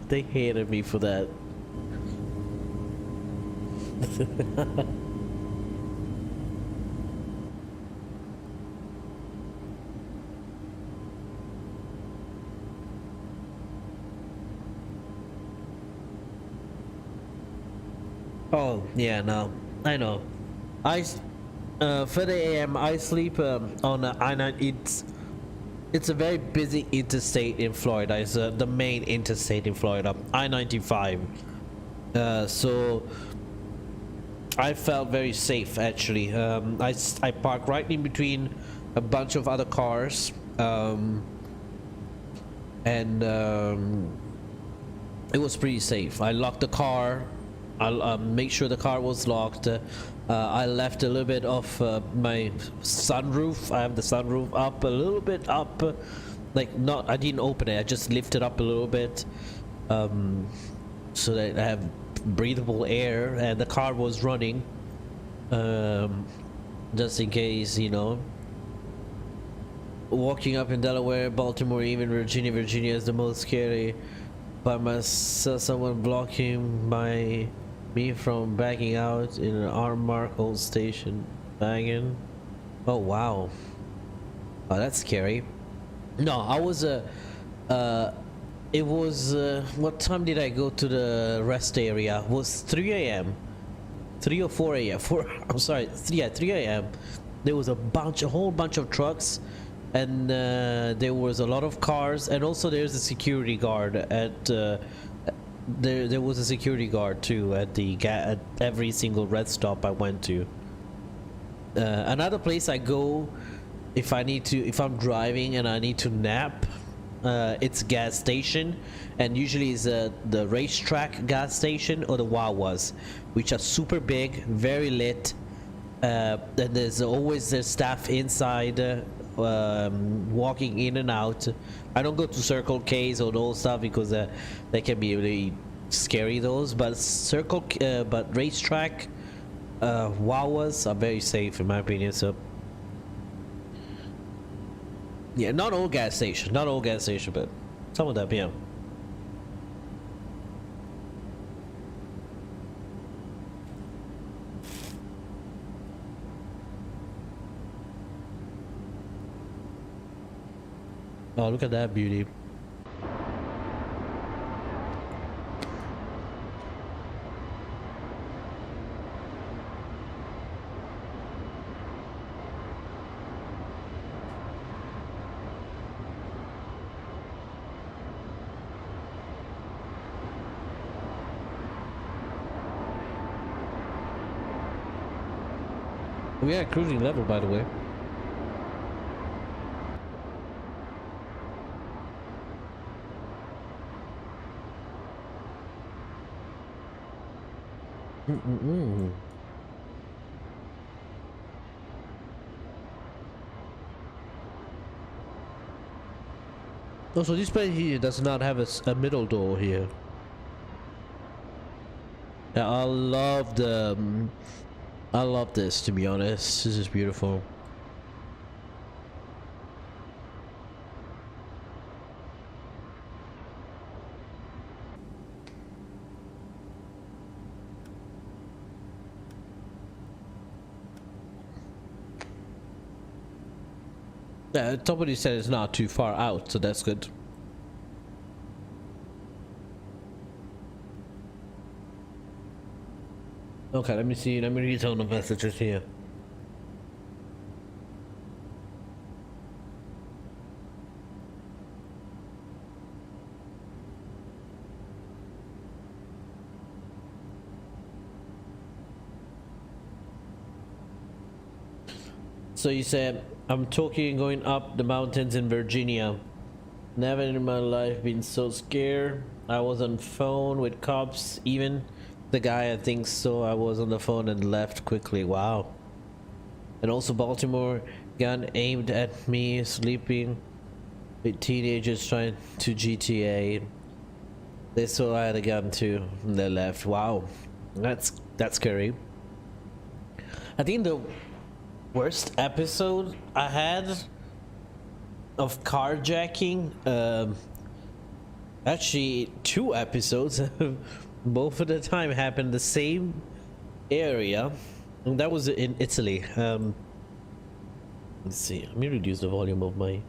They hated me for that. Oh yeah, no, I know. 30 a.m. I sleep on I9. It's a very busy interstate in Florida. It's the main interstate in Florida, I-95. So I felt very safe actually. I parked right in between a bunch of other cars, and it was pretty safe. I locked the car. I'll make sure the car was locked. I left a little bit of my sunroof. I have the sunroof up a little bit up, like not. I didn't open it. I just lifted up a little bit, so that I have breathable air, and the car was running, just in case, you know. Walking up in Delaware, Baltimore, even Virginia. Virginia is the most scary. But I saw someone blocking me from backing out in an armed Markle station wagon. Oh wow. Oh, that's scary. No, I was it was what time did I go to the rest area? It was 3 a.m. 3 or 4 a.m. 4 I'm sorry, 3 a.m. There was a whole bunch of trucks, and there was a lot of cars, and also there's a security guard at there was a security guard too at at every single rest stop I went to. Another place I go if I'm driving and I need to nap, it's gas station, and usually it's the racetrack gas station or the Wawas, which are super big, very lit, and there's always the staff inside walking in and out. I don't go to Circle K's or those stuff because they can be really scary, those, but but racetrack Wawas are very safe in my opinion. So yeah, not all gas station, but some of them, yeah. Oh, look at that beauty. We are at cruising level, by the way. Oh, so this place here does not have a middle door here. Yeah, I love this, to be honest. This is beautiful. Yeah, somebody said it's not too far out, so that's good. Okay, let me see. Let me read some of the messages here. So you said, I'm talking going up the mountains in Virginia. Never in my life been so scared. I was on phone with cops, even the guy I think so. I was on the phone and left quickly. Wow. And also Baltimore, gun aimed at me, sleeping with teenagers trying to GTA. They saw I had a gun too, and they left. Wow, that's scary. I think the worst episode I had of carjacking, actually 2 episodes, both of the time happened the same area, and that was in Italy. Let's see, let me reduce the volume of my...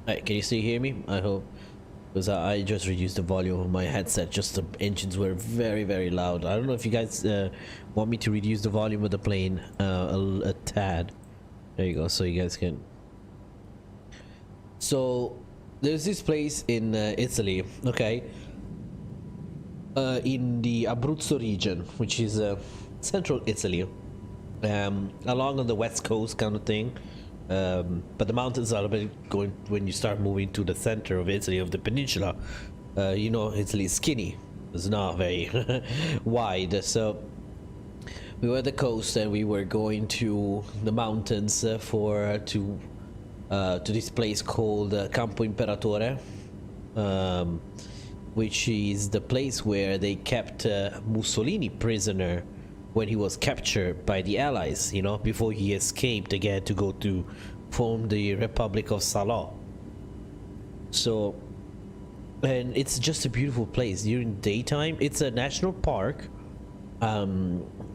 Alright, can you still hear me? I hope, because I just reduced the volume of my headset. Just the engines were very loud. I don't know if you guys want me to reduce the volume of the plane a tad. There you go, so you guys can. So there's this place in Italy, okay, in the Abruzzo region, which is central Italy, along on the west coast kind of thing. But the mountains are a bit going when you start moving to the center of Italy, of the peninsula. You know, Italy is skinny. It's not very wide. So we were at the coast and we were going to the mountains to this place called Campo Imperatore, which is the place where they kept Mussolini prisoner when he was captured by the Allies, you know, before he escaped again to go to form the Republic of Salò. So, and it's just a beautiful place during daytime. It's a national park,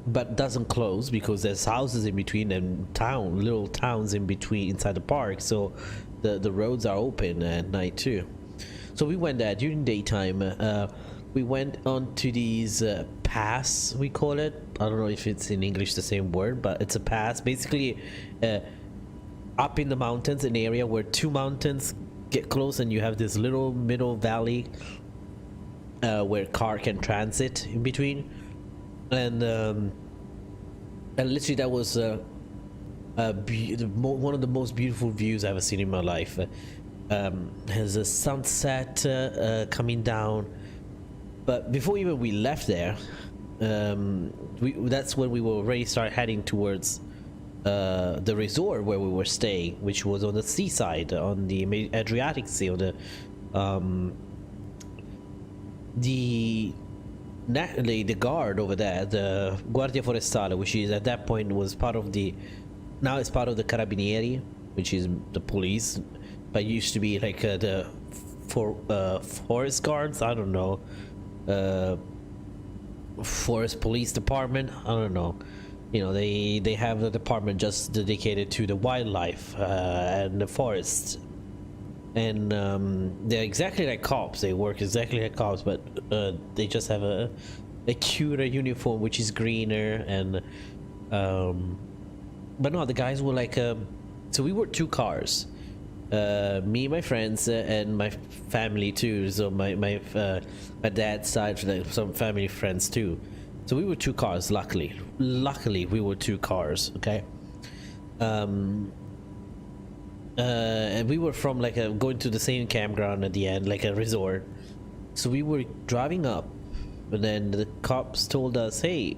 but doesn't close because there's houses in between and little towns in between inside the park. So the roads are open at night too. So we went there during daytime. We went on to these pass, we call it. I don't know if it's in English the same word, but it's a pass. Basically, up in the mountains, an area where two mountains get close and you have this little middle valley where car can transit in between. And literally that was one of the most beautiful views I've ever seen in my life. Has a sunset coming down. But before even we left there, that's when we were already start heading towards the resort where we were staying, which was on the seaside, on the Adriatic Sea, on the guard over there, the Guardia Forestale, which is at that point was part of now it's part of the Carabinieri, which is the police, but used to be like the forest guards. I don't know. Forest police department, I don't know. You know, they have a department just dedicated to the wildlife and the forests, and they're exactly like cops. They work exactly like cops, but they just have a cuter uniform which is greener. And but no, the guys were like so we were two cars, me, my friends, and my family too. So my dad's side, some family friends too. So we were two cars. Luckily we were two cars. Okay. And we were from like going to the same campground at the end, like a resort. So we were driving up, and then the cops told us, "Hey,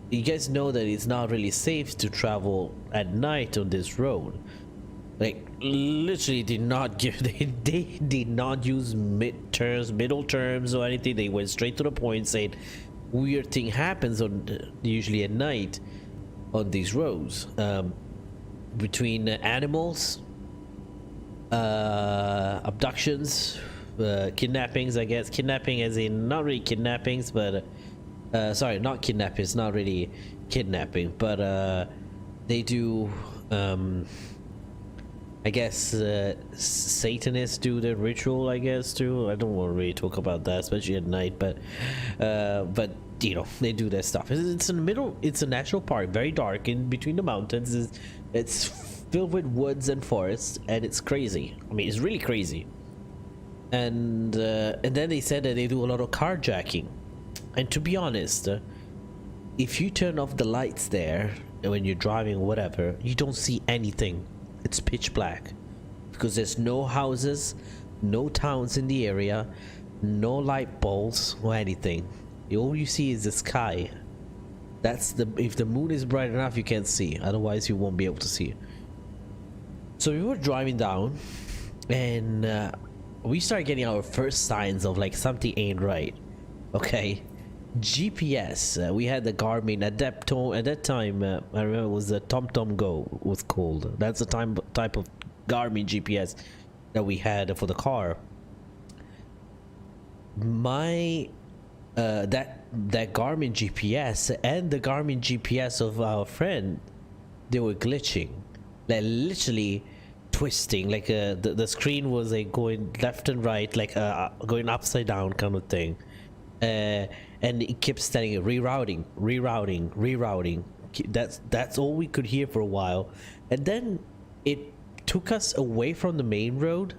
you guys know that it's not really safe to travel at night on this road." Like literally did not give they did not use middle terms or anything. They went straight to the point, saying weird thing happens usually at night on these roads, between animals, abductions, kidnappings. I guess kidnapping as in not really kidnappings, but sorry, not kidnappings, not really kidnapping, but they do I guess Satanists do the ritual, I guess, too. I don't want to really talk about that, especially at night, but you know, they do their stuff. It's in the middle. It's a national park, very dark in between the mountains. It's filled with woods and forests, and it's crazy. I mean, it's really crazy. And then they said that they do a lot of carjacking. And to be honest, if you turn off the lights there when you're driving or whatever, you don't see anything. It's pitch black because there's no houses, no towns in the area, no light bulbs or anything. All you see is the sky. That's if the moon is bright enough, you can see. Otherwise, you won't be able to see. So we were driving down, and we started getting our first signs of like something ain't right. Okay, GPS. We had the Garmin at that time. I remember it was the TomTom Go was called. That's the type of Garmin GPS that we had for the car. My that Garmin GPS and the Garmin GPS of our friend, they were glitching, like literally twisting. Like the screen was like going left and right, like going upside down kind of thing. And it keeps telling you rerouting, that's all we could hear for a while, and then it took us away from the main road,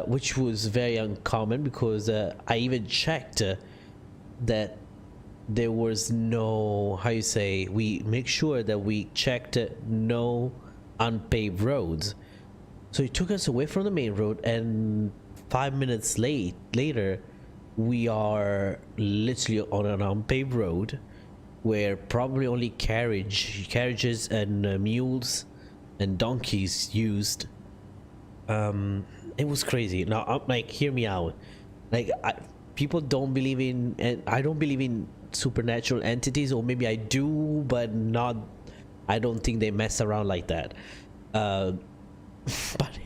which was very uncommon because I even checked that there was no, how you say, we make sure that we checked no unpaved roads. So it took us away from the main road, and 5 minutes later we are literally on an unpaved road where probably only carriages and mules and donkeys used. It was crazy. Now I'm like, hear me out. Like, people don't believe in, and I don't believe in supernatural entities, or maybe I do, but not, I don't think they mess around like that. But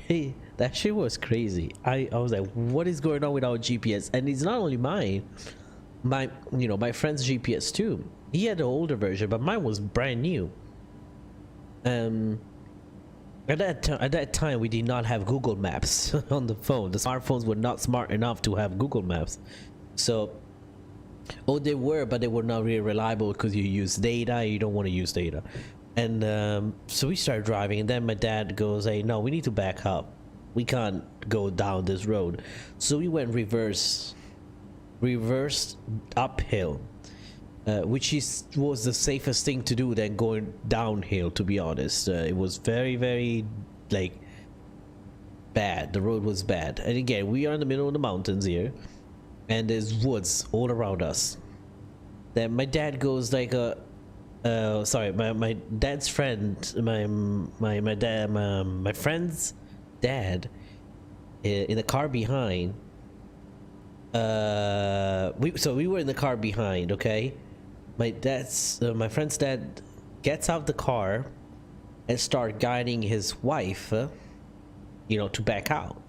hey, that shit was crazy. I was like, what is going on with our GPS? And it's not only mine, my friend's GPS too. He had an older version, but mine was brand new. At that time we did not have Google Maps on the phone. The smartphones were not smart enough to have Google Maps. So, oh, they were, but they were not really reliable because you use data. You don't want to use data. And so we started driving, and then my dad goes, hey, no, we need to back up. We can't go down this road. So we went reverse uphill, which was the safest thing to do than going downhill, to be honest. It was very, very, like, bad. The road was bad. And again, we are in the middle of the mountains here, and there's woods all around us. Then my dad goes like, sorry, my dad's friend, my friend's dad, in the car behind. We were in the car behind, okay? My friend's dad gets out the car and start guiding his wife, to back out.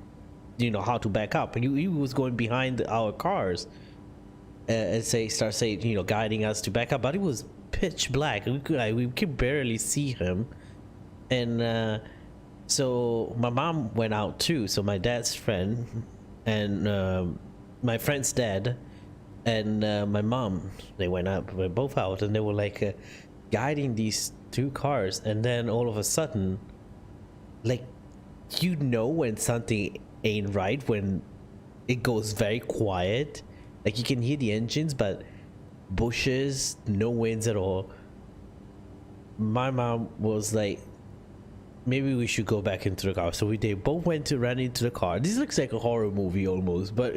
You know how to back up. And he was going behind our cars, and start saying, guiding us to back up. But it was pitch black. We could barely see him. And so my mom went out too. So my dad's friend and my friend's dad and my mom, they went out. We're both out, and they were like guiding these two cars. And then all of a sudden, like, when something ain't right when it goes very quiet. Like, you can hear the engines, but bushes, no winds at all. My mom was like, maybe we should go back into the car. So they both ran into the car. This looks like a horror movie almost, but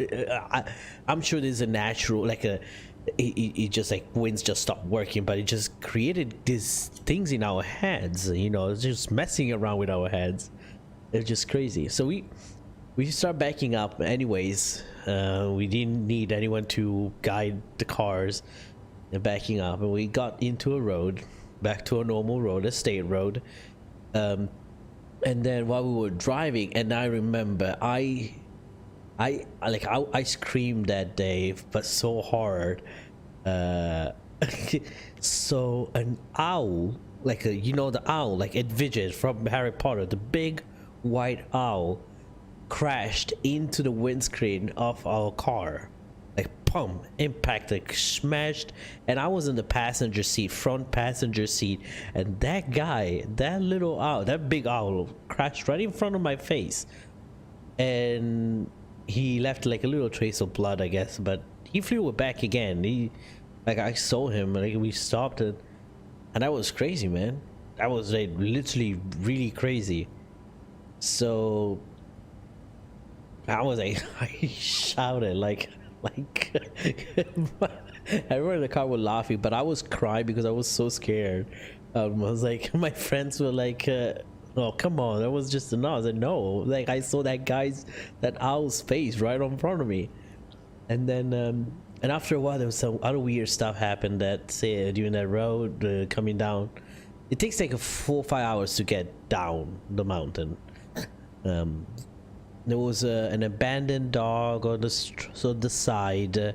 I'm sure there's a natural, like it just like winds just stopped working, but it just created these things in our heads, just messing around with our heads. It's just crazy. So we start backing up anyways. We didn't need anyone to guide the cars, and backing up, and we got into a road, back to a normal road, a state road. And then while we were driving, and I remember I screamed that day, but so hard. So an owl, like the owl, like Ed Vidget from Harry Potter, the big white owl, crashed into the windscreen of our car, like pump, impact, like smashed. And I was in the passenger seat, front passenger seat, and that guy, that little owl, that big owl, crashed right in front of my face, and he left like a little trace of blood, I guess, but he flew it back again. I saw him, like, we stopped it, and that was crazy, man. That was like literally really crazy. So I was like, I shouted like everyone in the car was laughing, but I was crying because I was so scared. I was like, my friends were like, oh, come on, that was just enough. I was like, no, like, I saw that owl's face right in front of me. And then and after a while, there was some other weird stuff happened that during that road coming down. It takes like 4 or 5 hours to get down the mountain. There was an abandoned dog on the side,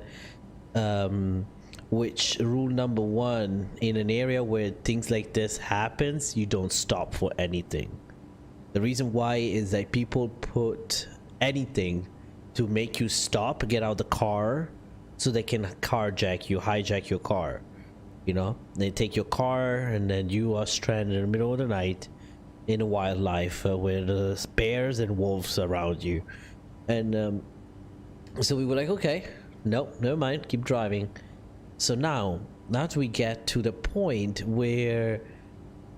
which rule number 1 in an area where things like this happens, you don't stop for anything. The reason why is that people put anything to make you stop, get out of the car, so they can hijack your car. You know, they take your car and then you are stranded in the middle of the night in a wildlife with bears and wolves around you. And so we were like, okay, nope, never mind, keep driving. So now we get to the point where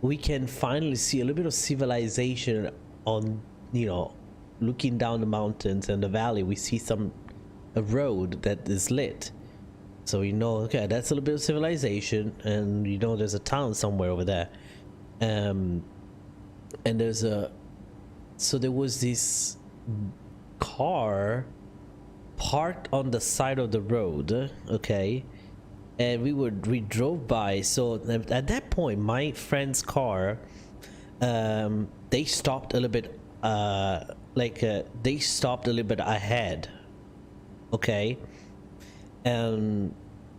we can finally see a little bit of civilization on, you know, looking down the mountains and the valley. We see a road that is lit. So we know, okay, that's a little bit of civilization, and you know there's a town somewhere over there. And there's so there was this car parked on the side of the road, okay, and we drove by. So at that point, my friend's car, they stopped a little bit, they stopped a little bit ahead, okay.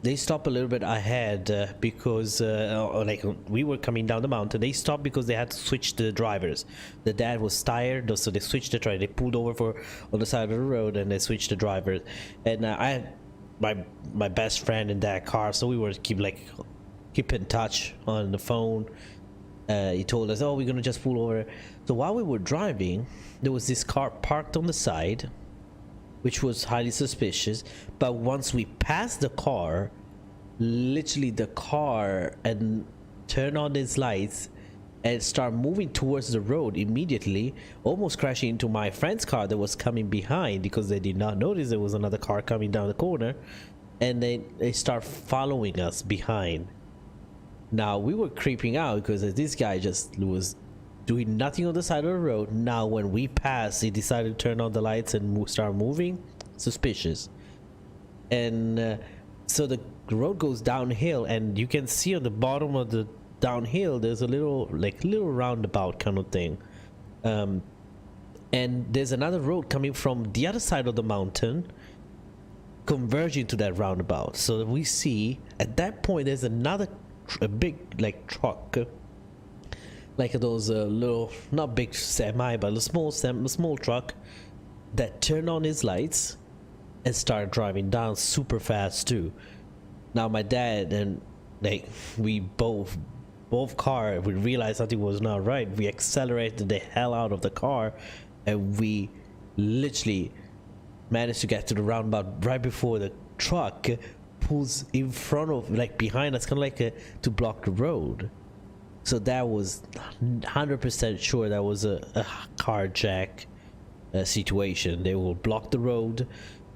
They stopped a little bit ahead because like we were coming down the mountain. They stopped because they had to switch the drivers. The dad was tired, so they switched the driver. They pulled over on the side of the road and they switched the drivers. And I had my best friend in that car, so we were keep in touch on the phone. He told us, oh, we're gonna just pull over. So while we were driving, there was this car parked on the side, which was highly suspicious. But once we passed the car, literally the car and turned on its lights and start moving towards the road immediately, almost crashing into my friend's car that was coming behind, because they did not notice there was another car coming down the corner, and they start following us behind. Now we were creeping out because this guy just was doing nothing on the side of the road. Now when we passed, he decided to turn on the lights and start moving. Suspicious. And so the road goes downhill, and you can see on the bottom of the downhill there's a little roundabout kind of thing, and there's another road coming from the other side of the mountain converging to that roundabout. So we see at that point there's a big truck, like those little, not big semi, but a small truck that turned on his lights and started driving down super fast too. Now my dad and we both cars, we realized something was not right. We accelerated the hell out of the car, and we literally managed to get to the roundabout right before the truck pulls in front of, behind us, kind of to block the road. So that was 100% sure that was a carjack situation. They will block the road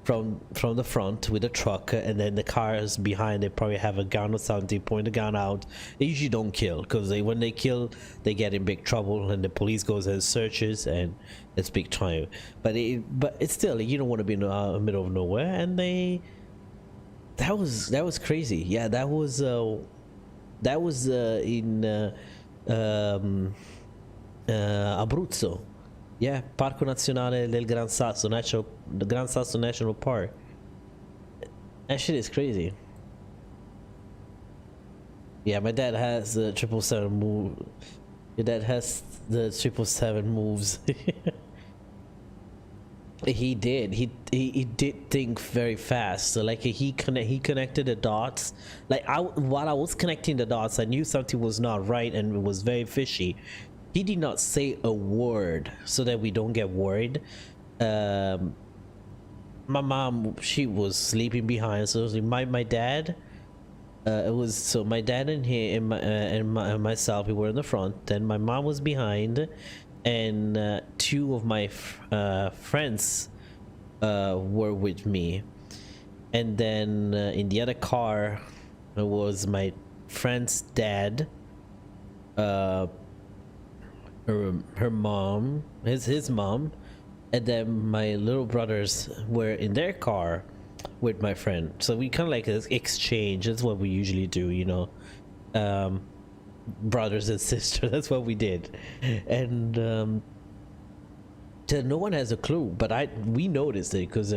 from the front with a truck, and then the cars behind, they probably have a gun or something, point the gun out. They usually don't kill, because when they kill, they get in big trouble, and the police goes and searches, and it's big time. But it's still, you don't want to be in the middle of nowhere. And that was crazy. Yeah, that was in Abruzzo. Yeah, Parco Nazionale del Gran Sasso, the Gran Sasso National Park. That shit is crazy. Yeah, my dad has the 777 move. Your dad has the 777 moves. He did. He did think very fast. So he connected the dots. While I was connecting the dots, I knew something was not right and it was very fishy. He did not say a word so that we don't get worried. My mom, she was sleeping behind, so my dad. It was so my dad and he and myself, we were in the front. Then my mom was behind, and two of my friends were with me. And then in the other car was my friend's dad, her mom, his mom, and then my little brothers were in their car with my friend. So we kind of exchange. That's what we usually do, you know, brothers and sisters. That's what we did. And no one has a clue, but we noticed it because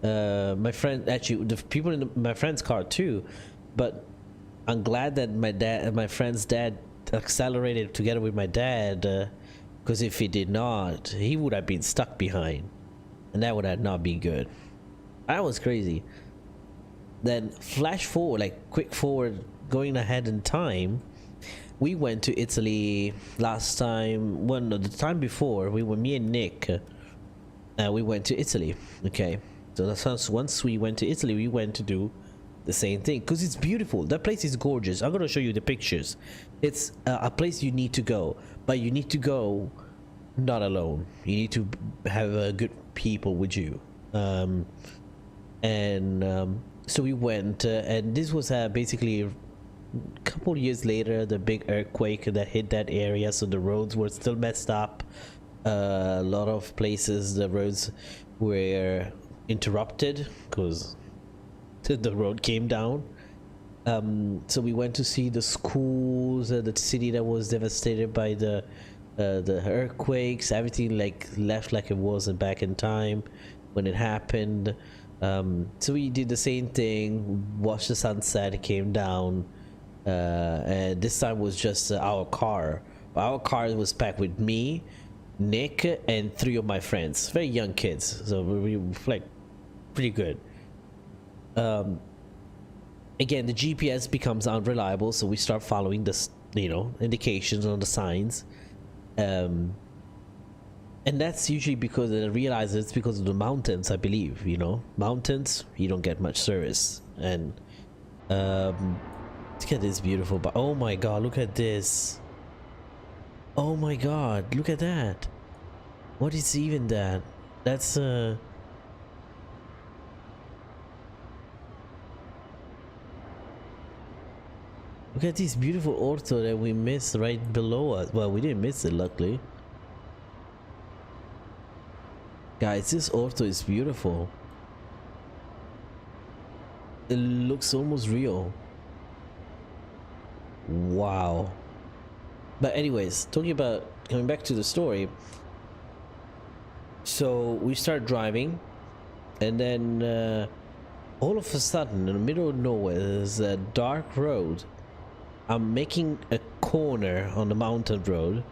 my friend, actually the people in my friend's car too. But I'm glad that my friend's dad accelerated together with my dad, because if he did not, he would have been stuck behind, and that would have not been good. That was crazy. Then flash forward, quick forward going ahead in time, we went to Italy last time. Well, no, the time before, me and Nick, we went to Italy. Okay, so that's once we went to Italy, we went to do the same thing because it's beautiful. That place is gorgeous. I'm gonna show you the pictures. It's a place you need to go, but you need to go not alone. You need to have good people with you. So we went, and this was basically a couple years later, the big earthquake that hit that area, so the roads were still messed up. A lot of places the roads were interrupted because the road came down. So we went to see the schools, the city that was devastated by the earthquakes. Everything like left like it wasn't back in time when it happened. So we did the same thing, watched the sunset. It came down, and this time was just our car. Our car was packed with me, Nick, and 3 of my friends, very young kids, so we were like pretty good. Again, the GPS becomes unreliable, so we start following this, indications on the signs, and that's usually because I realize it's because of the mountains. I believe, mountains, you don't get much service. And look at this beautiful, but oh my god, look at this. Oh my god, look at that. What is even that? That's look at this beautiful ortho that we missed right below us. Well, we didn't miss it, luckily. Guys, this ortho is beautiful. It looks almost real. Wow. But anyways, coming back to the story. So we start driving, and then all of a sudden, in the middle of nowhere, there's a dark road. I'm making a corner on the mountain road,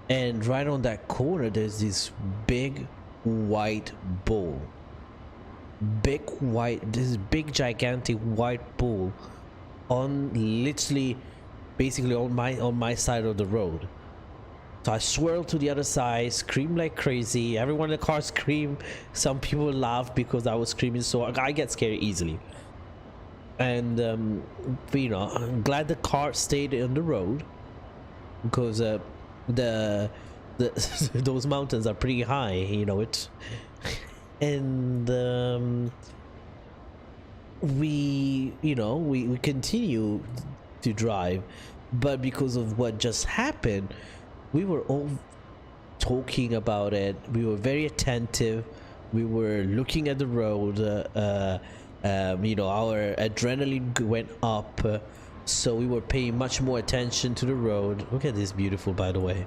and right on that corner there's this big white bull. This big gigantic white bull on literally basically on my side of the road. So I swirl to the other side, scream like crazy. Everyone in the car screamed. Some people laughed because I was screaming, so I get scared easily. And I'm glad the car stayed on the road, because those mountains are pretty high, it. And we continue to drive, but because of what just happened, we were all talking about it. We were very attentive. We were looking at the road. Our adrenaline went up, so we were paying much more attention to the road. Look at this, beautiful, by the way.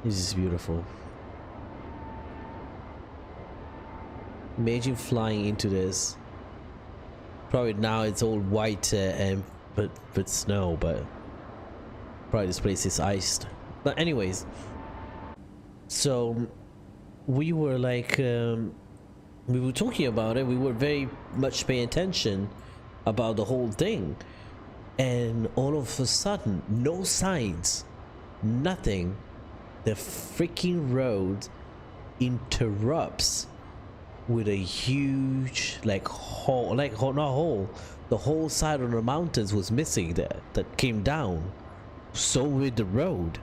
This is beautiful. Imagine flying into this. Probably now it's all white but snow, but probably this place is iced. But anyways, so we were like we were talking about it. We were very much paying attention about the whole thing, and all of a sudden, no signs, nothing. The freaking road interrupts with a huge hole, not hole. The whole side of the mountains was missing that came down. So with the road.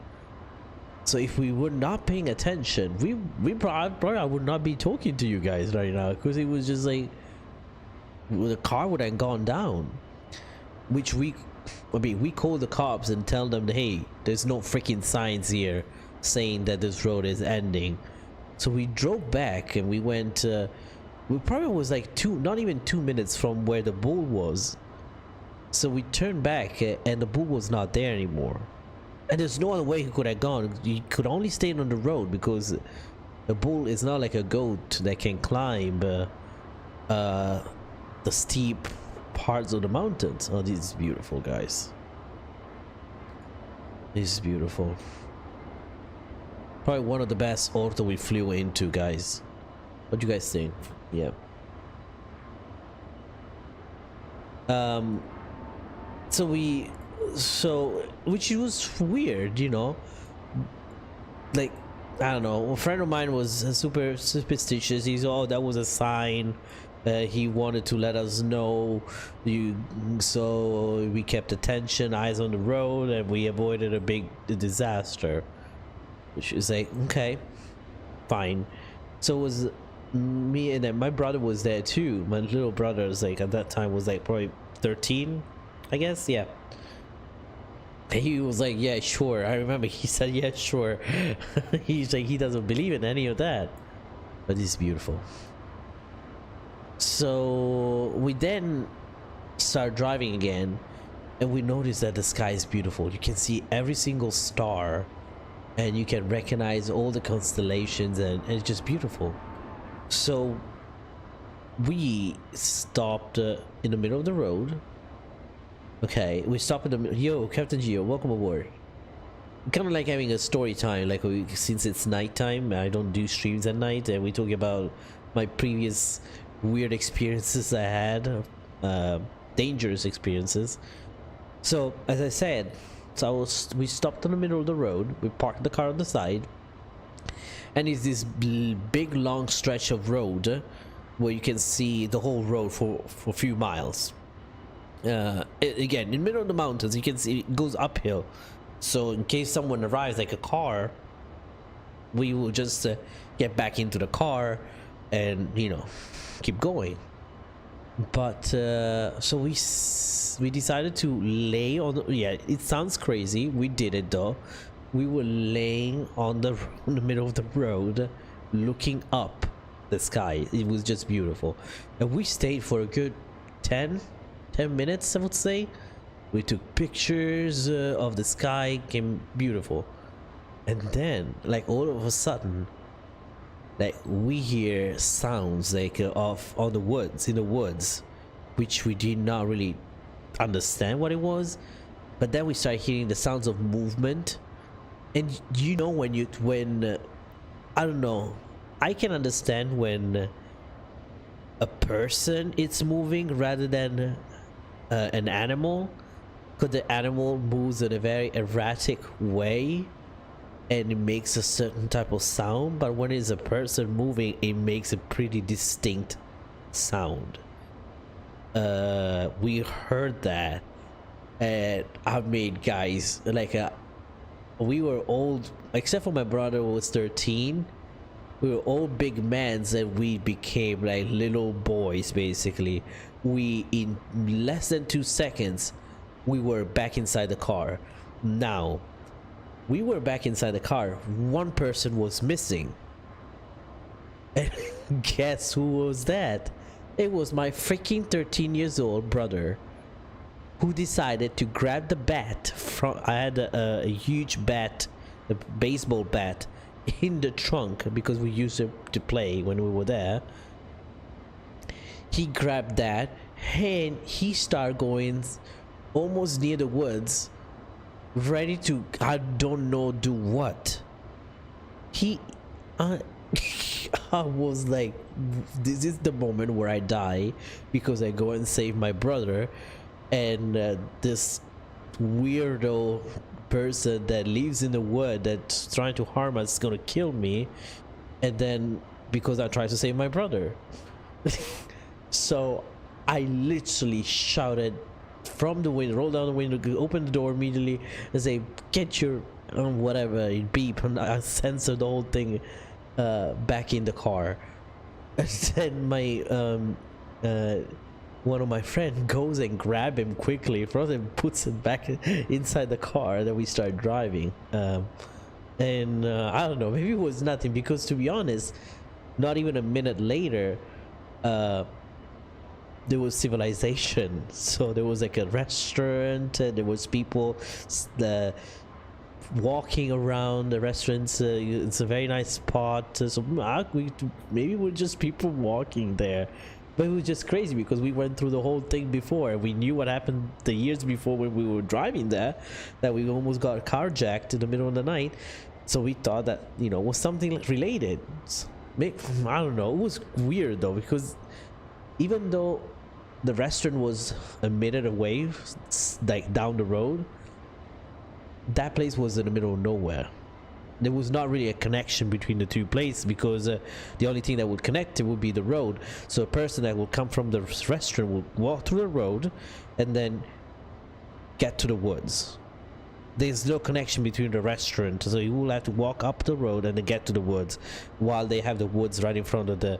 So if we were not paying attention, we probably I would not be talking to you guys right now, because it was just like the car would have gone down. Which we call the cops and tell them, hey, there's no freaking signs here saying that this road is ending. So we drove back, and we went we probably was like not even 2 minutes from where the bull was. So we turned back, and the bull was not there anymore. And there's no other way he could have gone. He could only stay on the road, because the bull is not like a goat that can climb the steep parts of the mountains. Oh, this is beautiful, guys. This is beautiful. Probably one of the best ortho we flew into, guys. What do you guys think? Yeah. So which was weird, you know, like, I don't know, a friend of mine was super superstitious. He's, oh, that was a sign. He wanted to let us know, so we kept attention, eyes on the road, and we avoided a big disaster. Which is like, okay, fine. So it was me, and then my brother was there too. My little brother was like, at that time was like probably 13, I guess. Yeah. He was like, yeah, sure. I remember he said, yeah, sure. He's like, he doesn't believe in any of that, but it's beautiful. So we then start driving again, and we notice that the sky is beautiful. You can see every single star, and you can recognize all the constellations, and it's just beautiful. So we stopped in the middle of the road. Okay, we stop at the, yo, Captain Geo, welcome aboard. Kind of like having a story time, like since it's nighttime, I don't do streams at night, and we talk about my previous weird experiences I had, dangerous experiences. So as I said, we stopped in the middle of the road, we parked the car on the side, and it's this big long stretch of road where you can see the whole road for a few miles. Again, in the middle of the mountains, you can see it goes uphill, so in case someone arrives, like a car, we will just get back into the car and, you know, keep going. But so we decided to lay on the, yeah, it sounds crazy, we did it though. We were laying on the in the middle of the road looking up the sky. It was just beautiful, and we stayed for a good 10 minutes, I would say. We took pictures of the sky, came beautiful. And then, like, all of a sudden, like, we hear sounds like of on the woods, in the woods, which we did not really understand what it was. But then we started hearing the sounds of movement, and you know, when I don't know, I can understand when a person is moving rather than an animal, because the animal moves in a very erratic way and it makes a certain type of sound, but when it's a person moving, it makes a pretty distinct sound. We heard that, and I mean, guys, like, we were old, except for my brother who was 13. We were all big mans, and we became like little boys basically. We, in less than 2 seconds, we were back inside the car. Now, we were back inside the car. One person was missing, and guess who was that? It was my freaking 13 years old brother, who decided to grab the bat from, I had a huge bat, a baseball bat, in the trunk because we used it to play when we were there. He grabbed that and he started going almost near the woods, ready to, I don't know, do what. He I was like, this is the moment where I die, because I go and save my brother, and this weirdo person that lives in the wood that's trying to harm us is gonna kill me, and then because I tried to save my brother. So I literally shouted from the window, roll down the window, open the door immediately, and say, get your whatever, beep, and I censored the whole thing back in the car. And then my one of my friends goes and grab him quickly from him, puts him back inside the car, then we start driving. And I don't know, maybe it was nothing, because to be honest, not even a minute later there was civilization. So there was like a restaurant, there was people walking around the restaurants. It's a very nice spot, so maybe we're just people walking there. But it was just crazy because we went through the whole thing before, and we knew what happened the years before when we were driving there, that we almost got carjacked in the middle of the night. So we thought that, you know, was something related. I don't know, it was weird though, because even though the restaurant was a minute away, like down the road. That place was in the middle of nowhere. There was not really a connection between the two places because the only thing that would connect it would be the road. So a person that would come from the restaurant would walk through the road and then get to the woods. There's no connection between the restaurant, so you will have to walk up the road and then get to the woods, while they have the woods right in front of the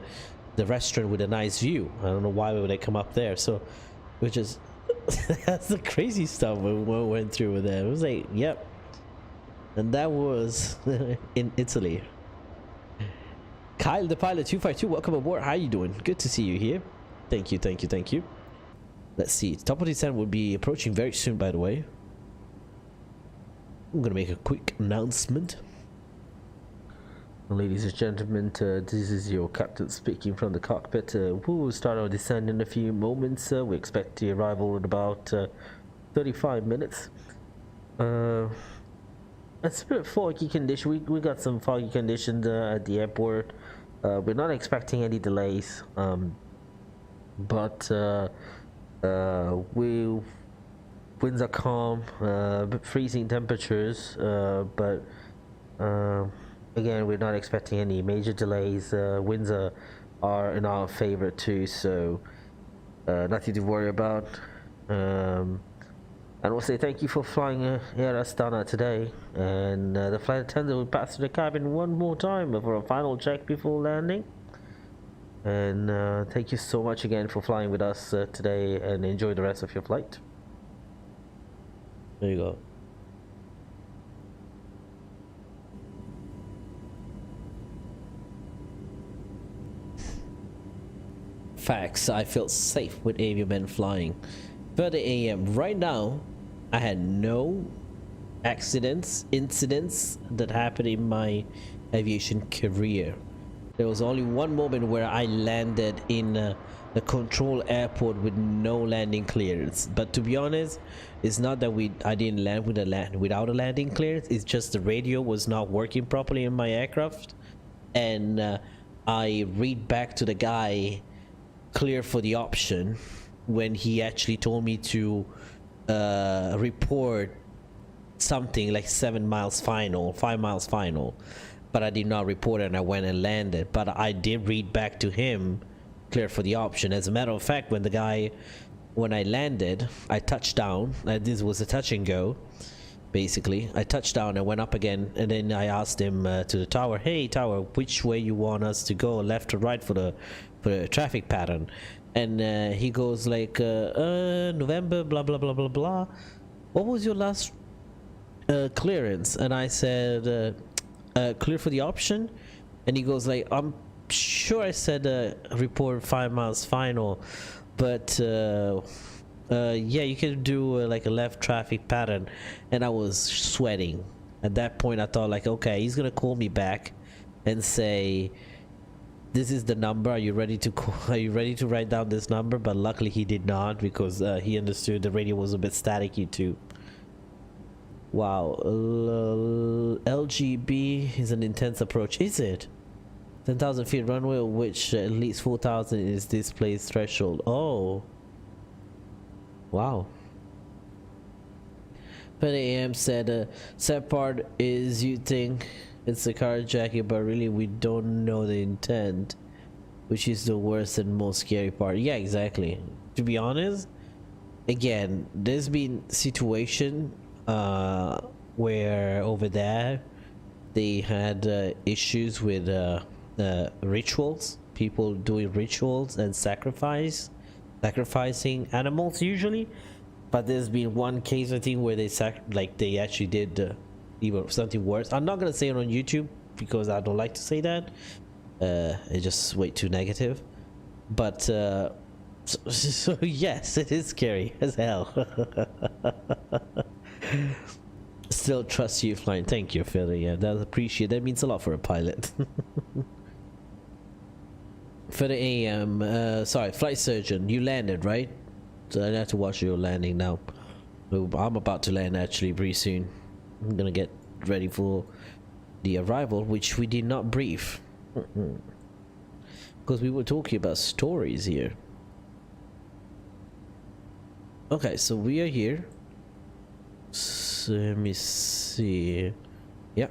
restaurant with a nice view. I don't know why would they come up there. So, which is that's the crazy stuff we went through with that. It was like, yep. And that was in Italy. Kyle the Pilot 252, welcome aboard. How you doing? Good to see you here. Thank you, thank you, thank you. Let's see. Top of the descent will be approaching very soon, by the way. I'm gonna make a quick announcement. Ladies and gentlemen, this is your captain speaking from the cockpit. We will start our descent in a few moments. We expect the arrival in about 35 minutes. It's a bit foggy condition. We got some foggy conditions at the airport. We're not expecting any delays, but winds are calm, freezing temperatures, but again, we're not expecting any major delays. Winds are in our favor too, so nothing to worry about. And we'll say thank you for flying Air Astana today, and the flight attendant will pass through the cabin one more time for a final check before landing. And thank you so much again for flying with us today, and enjoy the rest of your flight. There you go. Facts. I felt safe with aviamen flying. 30 a.m. Right now, I had no incidents that happened in my aviation career. There was only one moment where I landed in the control airport with no landing clearance. But to be honest, it's not that I didn't land without a landing clearance. It's just the radio was not working properly in my aircraft, and I read back to the guy clear for the option when he actually told me to report something like 7 miles final, 5 miles final, but I did not report it, and I went and landed. But I did read back to him clear for the option. As a matter of fact, when I landed, I touched down. This was a touch and go, basically. I touched down and went up again, and then I asked him to the tower, hey tower, which way you want us to go, left or right for the traffic pattern? And he goes like, November, blah blah blah blah blah. What was your last clearance? And I said, clear for the option. And he goes like, I'm sure I said report 5 miles final, but yeah, you can do like a left traffic pattern. And I was sweating at that point. I thought like, okay, he's gonna call me back and say, this is the number, are you ready to write down this number? But luckily he did not, because he understood the radio was a bit staticky too. Wow. LGB is an intense approach. Is it? 10,000 feet runway, which at least 4,000 is display threshold. Oh, wow. 10 a.m. said sad part is you think it's a carjacking, but really we don't know the intent, which is the worst and most scary part. Yeah, exactly. To be honest, again, there's been situation where over there they had issues with rituals, people doing rituals and sacrificing animals usually. But there's been one case, I think, where they they actually did even something worse. I'm not gonna say it on YouTube because I don't like to say that. It's just way too negative. But so yes, it is scary as hell. Still trust you flying. Thank you, Philly. Yeah, that's appreciate. That means a lot for a pilot. 30 a.m. Sorry, flight surgeon. You landed, right? So I have to watch your landing now. I'm about to land actually pretty soon. I'm gonna get ready for the arrival, which we did not brief. Because we were talking about stories here. Okay, so we are here. So let me see. Yeah.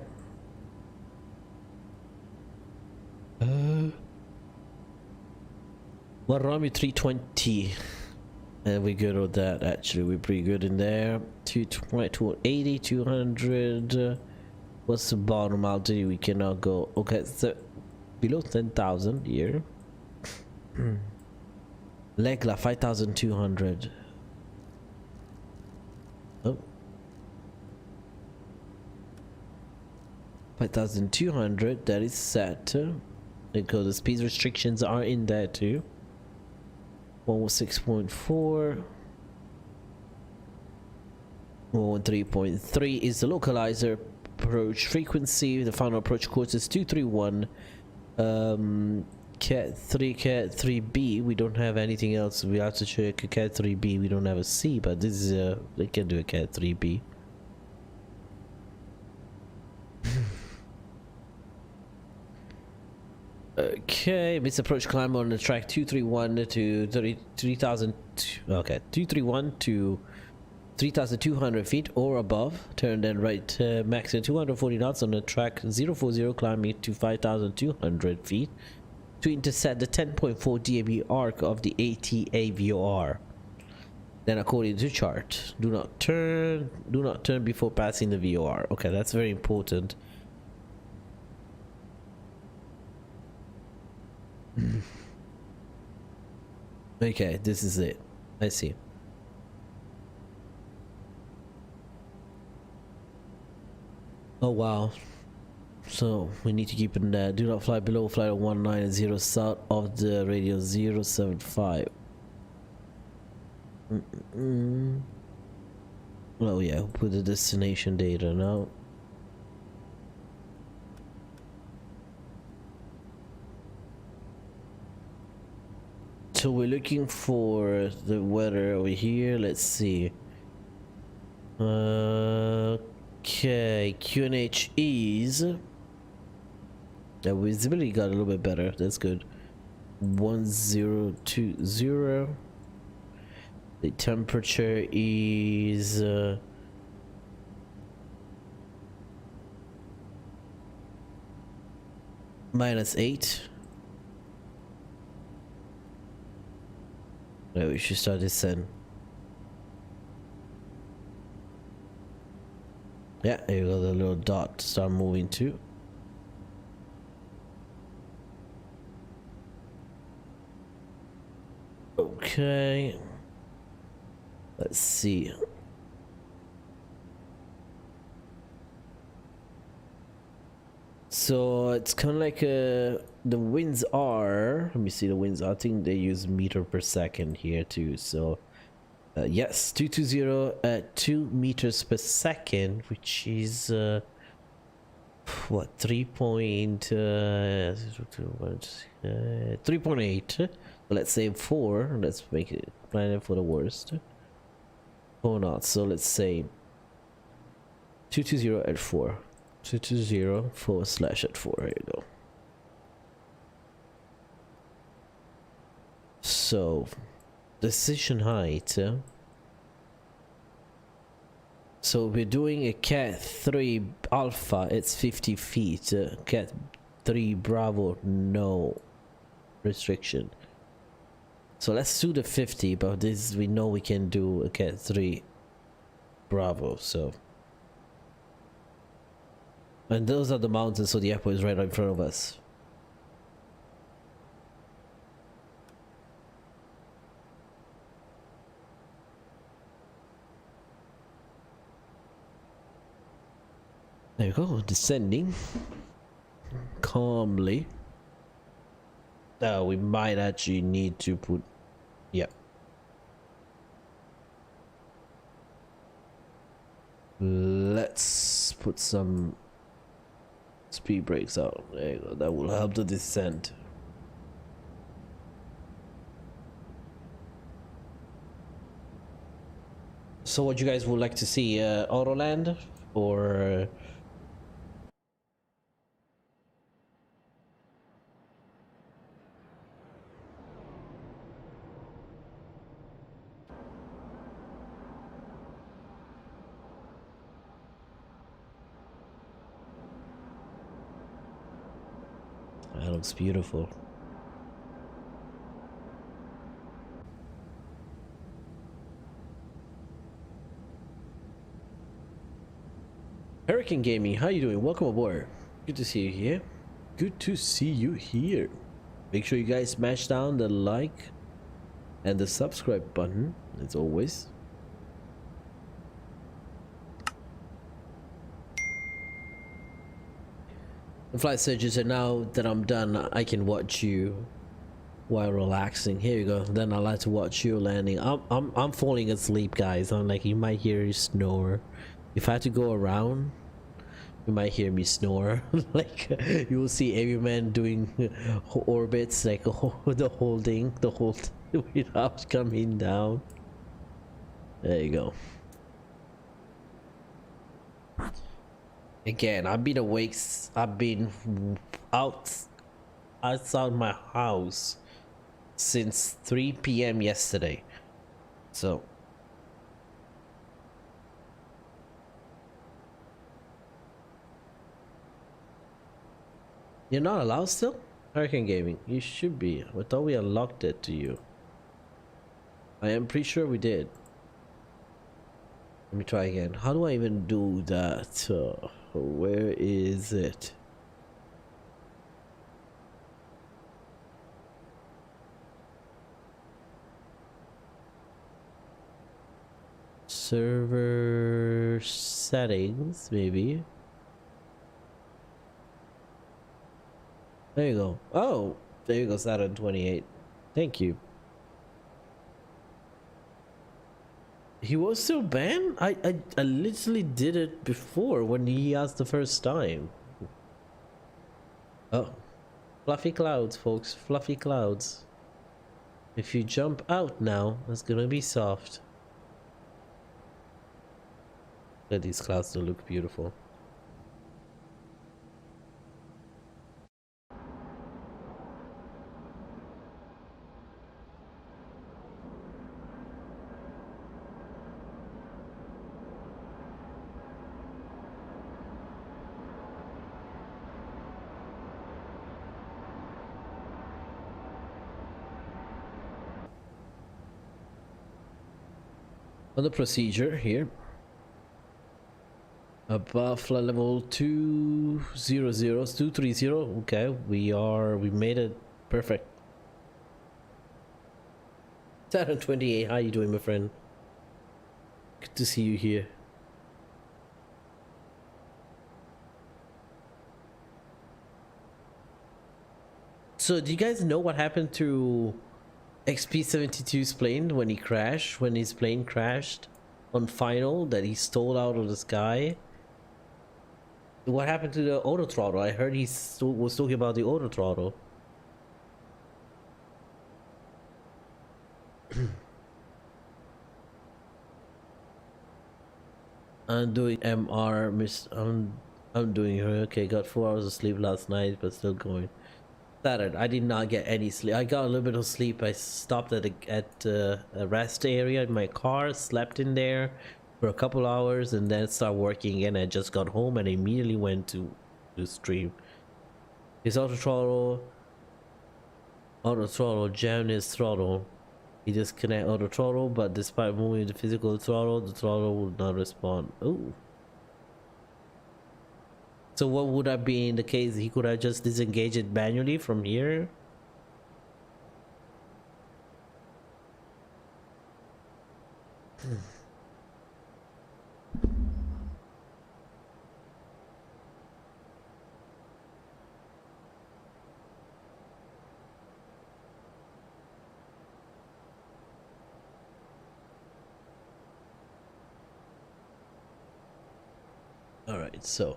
Marami 320. And we're good with that, actually. We're pretty good in there. 220, 280, 200. What's the bottom altitude? We cannot go. Okay, so below 10,000 here. Legla 5,200. Oh. 5,200. That is set. Because the speed restrictions are in there too. 116.4. 113.3 is the localizer approach frequency. The final approach course is 231. Cat 3, Cat 3B. We don't have anything else. We have to check a Cat 3B. We don't have a C, but this is a. They can do a Cat 3B. Okay, this approach climb on the track 231 to 3,000. Okay, 231 to 3,200 feet or above. Turn then right, maximum 240 knots on the track 040, climbing to 5,200 feet to intercept the 10.4 DAB arc of the AT-AVOR. Then, according to chart, do not turn before passing the VOR. Okay, that's very important. Okay, this is it. I see. Oh wow. So we need to keep in there. Do not fly below flight of 190 south of the radio 075. Oh yeah, put the destination data now. So we're looking for the weather over here. Let's see. Okay, QNH is. The visibility got a little bit better. That's good. 1020. The temperature is -8. Yeah, we should start descent. Yeah, there you go, the little dot start moving too. Okay. Let's see. So it's kind of like the winds are, let me see the winds. I think they use meter per second here too. So yes, 220 at 2 meters per second, which is what, 3.8. So let's say 4. Let's make it, plan it for the worst. 4 knots. So let's say 220 at 4. 220 4/@4. There you go. So decision height. So we're doing a Cat 3 Alpha. It's 50 feet. Cat 3 Bravo, no restriction. So let's do the 50. But this we know we can do a Cat 3 Bravo. So. And those are the mountains, so the airport is right in front of us. There we go, descending calmly. We might actually need to put, yeah. Let's put some speed brakes out. There you go. That will help the descent. So what you guys would like to see, Autoland or That looks beautiful. Hurricane Gaming, how you doing? Welcome aboard. Good to see you here. Good to see you here. Make sure you guys smash down the like and the subscribe button, as always. The flight surges, and now that I'm done, I can watch you while relaxing. Here you go. Then I like to watch you landing. I'm falling asleep, guys. I'm like, you might hear you snore. If I had to go around, you might hear me snore. Like you will see every man doing orbits, like the whole thing, without coming down. There you go. Again, I've been awake. I've been outside my house since 3 p.m. yesterday. So. You're not allowed still? Hurricane Gaming, you should be. I thought we unlocked it to you. I am pretty sure we did. Let me try again. How do I even do that? Where is it? Server settings, maybe. There you go. Oh, there you go, Saturn 28. Thank you. He was still banned? I literally did it before when he asked the first time. Oh. Fluffy clouds, folks. Fluffy clouds. If you jump out now, it's gonna be soft. But these clouds do look beautiful. On the procedure here, above flight level 230. Okay, we made it perfect. Saturn 28, how you doing, my friend? Good to see you here. So do you guys know what happened to XP-72's plane when his plane crashed on final, that he stole out of the sky? What happened to the auto throttle? I heard he was talking about the auto throttle. I'm doing MR, I'm doing okay. Got 4 hours of sleep last night, but still going. Saturday, I did not get any sleep. I got a little bit of sleep. I stopped at a rest area in my car, slept in there for a couple hours, and then started working again. I just got home and immediately went to stream. His auto throttle jammed his throttle. He disconnected auto throttle, but despite moving the physical throttle, the throttle would not respond. Oh. So what would have been the case? He could have just disengaged it manually from here? All right, so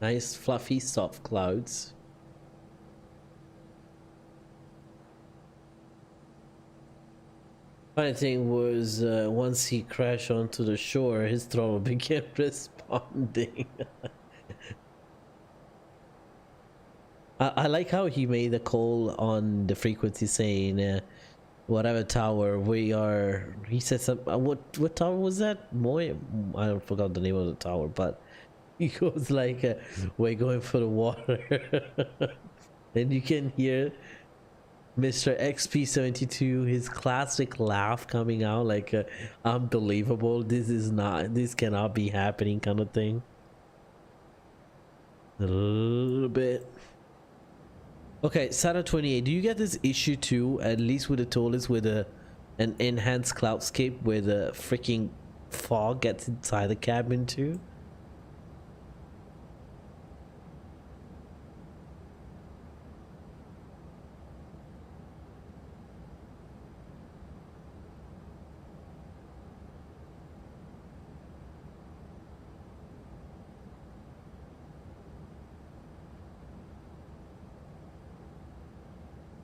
nice fluffy soft clouds. Funny thing was, once he crashed onto the shore, his throttle began responding. I like how he made a call on the frequency saying, whatever tower we are. He said some. What tower was that? Moy? I forgot the name of the tower, but He goes like, we're going for the water. And you can hear Mr. XP72, his classic laugh coming out like, unbelievable. This cannot be happening kind of thing. A little bit. Okay, Sada 28, do you get this issue too, at least with the ToLiss, with an enhanced cloudscape where the freaking fog gets inside the cabin too?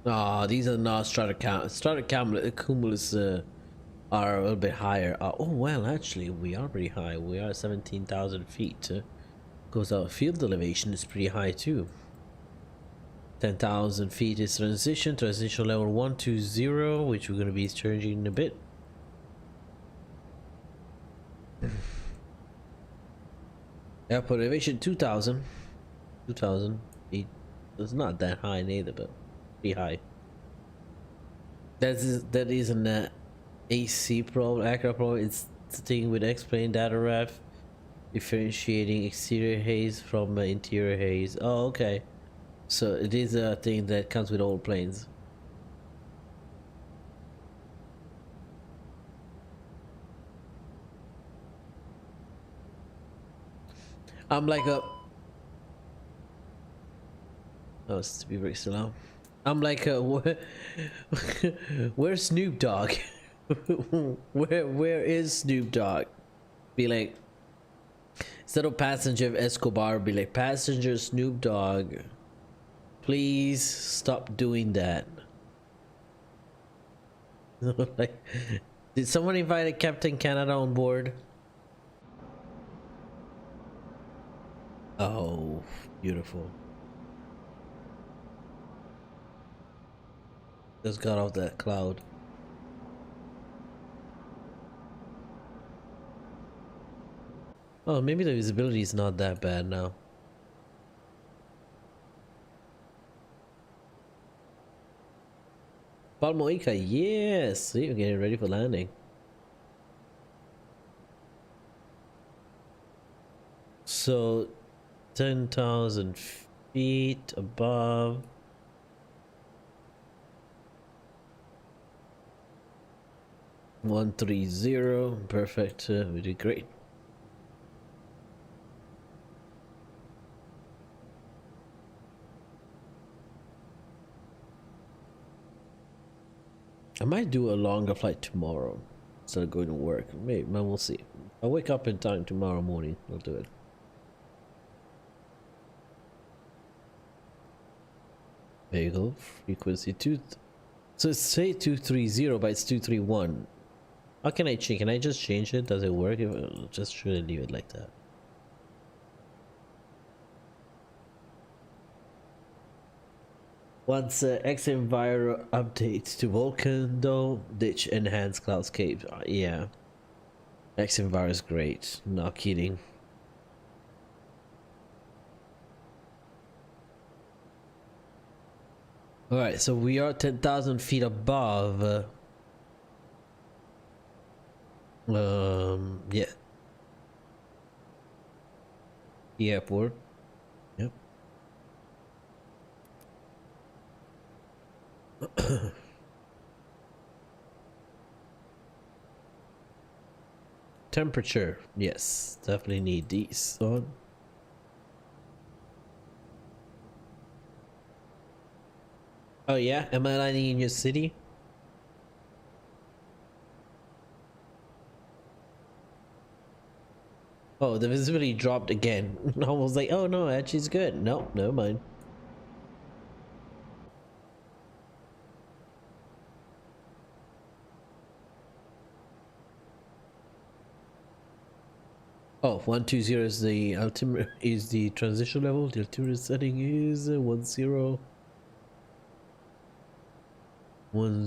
Ah, these are not Stratocumulus are a little bit higher. Oh well, actually we are pretty high. We are 17,000 feet. Goes our field elevation is pretty high too. 10,000 feet is transition level 120, which we're going to be changing in a bit. Airport elevation 2,000 feet. It's not that high neither, but pretty high. That is an AC problem, aircraft problem. It's the thing with explain data ref, differentiating exterior haze from interior haze. Oh, okay. So it is a thing that comes with all planes. I'm like a... Oh, it's be very slow. I'm like a... Where's Snoop Dogg? where is Snoop Dogg? Be like... Instead of passenger of Escobar, be like passenger Snoop Dogg. Please stop doing that. Like, did someone invite a Captain Canada on board? Oh, beautiful. Just got off that cloud. Oh, maybe the visibility is not that bad now. Palmoica, yes! We're getting ready for landing. So, 10,000 feet above. $130, perfect. We did great. I might do a longer flight tomorrow instead of going to work. Maybe, we'll see. I'll wake up in time tomorrow morning. I'll do it. There you go. Frequency 2. So it's say 230, but it's 231. How can I change? Can I just change it? Does it work? Just should I leave it like that? Once X-Enviro updates to Vulcan, though, ditch enhanced cloudscape. Yeah, X-Enviro is great. Not kidding. All right, so we are 10,000 feet above. Yeah. The airport. Yep. Temperature, yes, definitely need these on. Oh yeah, am I landing in your city? Oh, the visibility dropped again. I was like, oh no, actually it's good. No, never mind. Oh, 120 is the ultimate, is the transition level. The altimeter setting is 10 10 10 10 10 10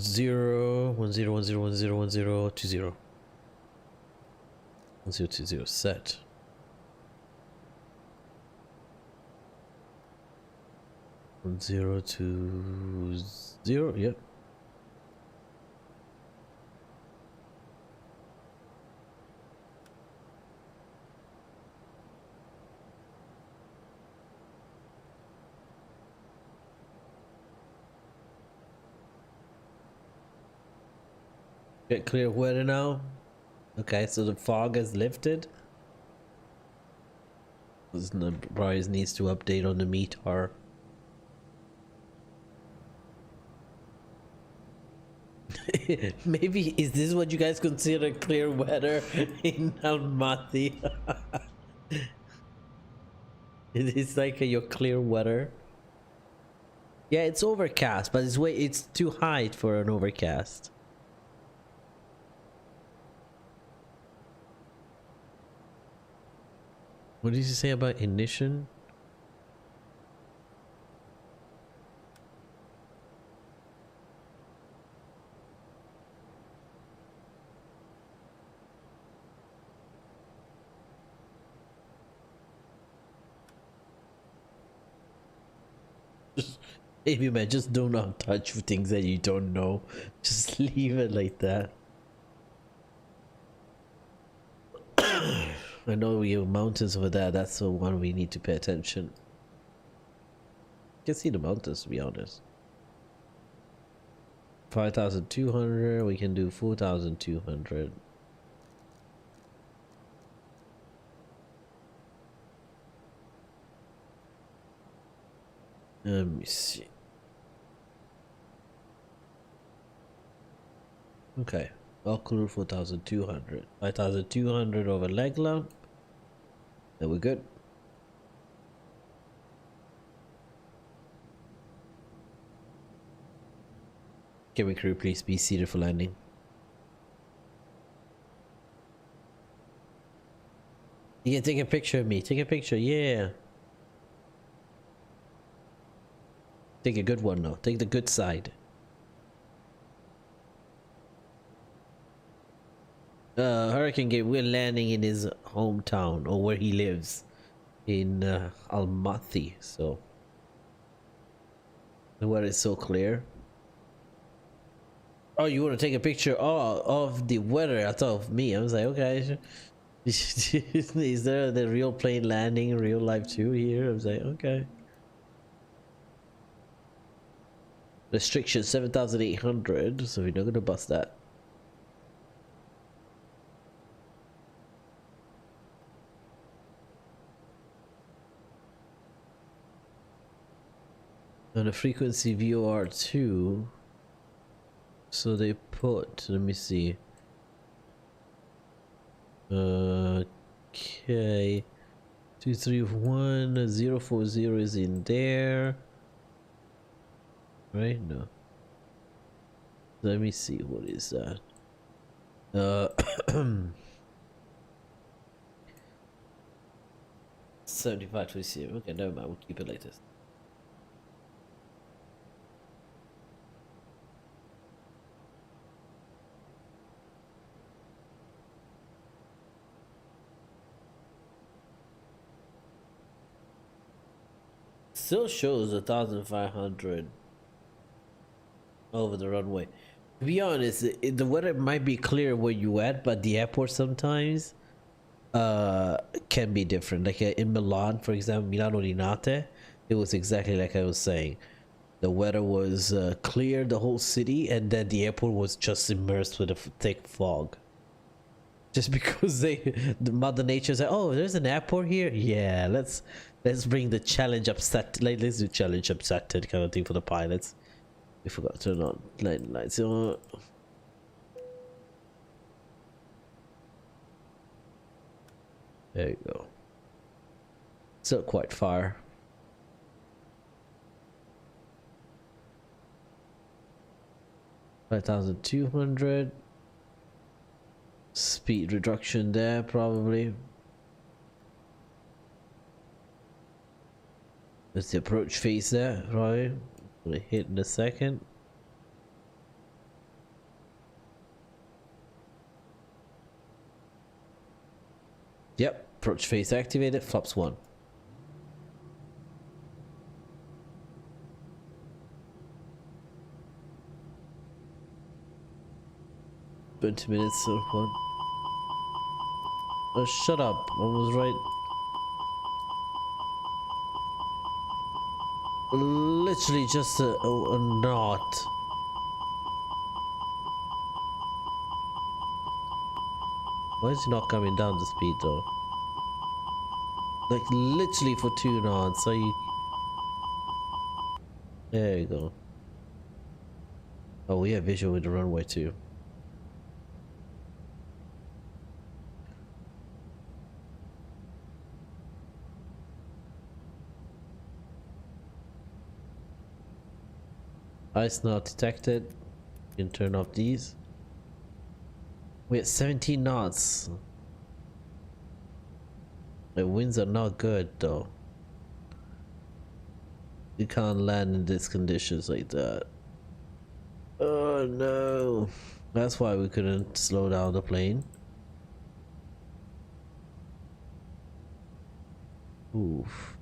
20 1020 set. From 0 to 0, yep. Get clear weather now. Okay, so the fog has lifted. Bryce needs to update on the METAR. Maybe is this what you guys consider clear weather in Almaty? It's like your clear weather. Yeah, it's overcast, but it's too high for an overcast. What did you say about ignition? Maybe man, just do not touch things that you don't know. Just leave it like that. I know we have mountains over there. That's the one we need to pay attention. You can see the mountains, to be honest. 5,200. We can do 4,200. Let me see. Okay, Valkyrie 4,200. 5,200 over leg lamp. Then we're good. Can we crew please be seated for landing? You can take a picture of me. Take a picture, yeah. Take a good one though. Take the good side. Hurricane Gate, we're landing in his hometown or where he lives in Almaty, so the weather is so clear. Oh, you want to take a picture of the weather? I thought of me. I was like, okay. Is there the real plane landing in real life too here? I was like, okay. Restriction 7,800, so we're not gonna bust that. And the frequency VOR2, so they put, let me see. Okay, 231040 is in there, right? No. Let me see, what is that? 7527. Okay, never mind. We'll keep it like this. Still shows 1,500 over the runway. To be honest, the weather might be clear where you at, but the airport sometimes can be different. Like in Milan, for example, Milano Linate, it was exactly like I was saying. The weather was clear, the whole city, and then the airport was just immersed with a thick fog. Just because the Mother Nature said, "Oh, there's an airport here. Yeah, let's bring the challenge upset. Like, let's do challenge upset kind of thing for the pilots." We forgot to turn on landing lights. There you go. Still quite far. $5,200. Speed reduction there, probably. There's the approach phase there, right? Gonna hit in a second. Yep, approach phase activated, flaps 1. 20 minutes or what? Oh, shut up. I was right. Literally just a knot. Why is he not coming down the speed though? Like literally for 2 knots. So you... There you go. Oh, we have visual with the runway too. Ice not detected. You can turn off these. We're at 17 knots. The winds are not good though. You can't land in these conditions like that. Oh no. That's why we couldn't slow down the plane. Oof.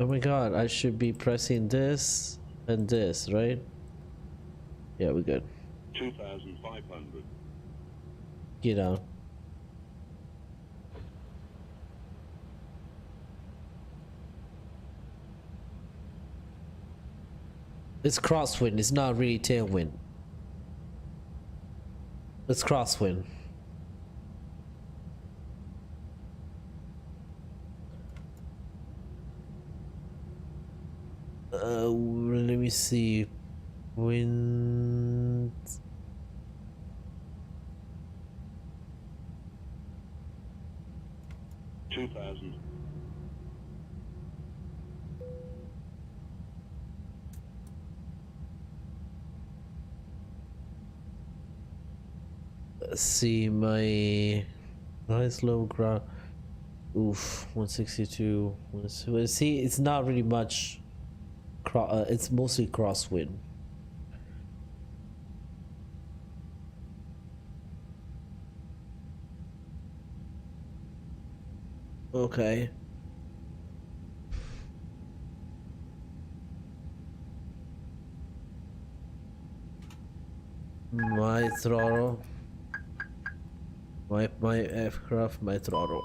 Oh my god, I should be pressing this and this, right? Yeah, we're good. 2,500. Get down. It's crosswind, it's not really tailwind. It's crosswind. Let me see. Wind. $2,000. Let's see my nice low ground. Oof, 162. See, it's not really much. It's mostly crosswind. Okay. My throttle. My aircraft, my throttle.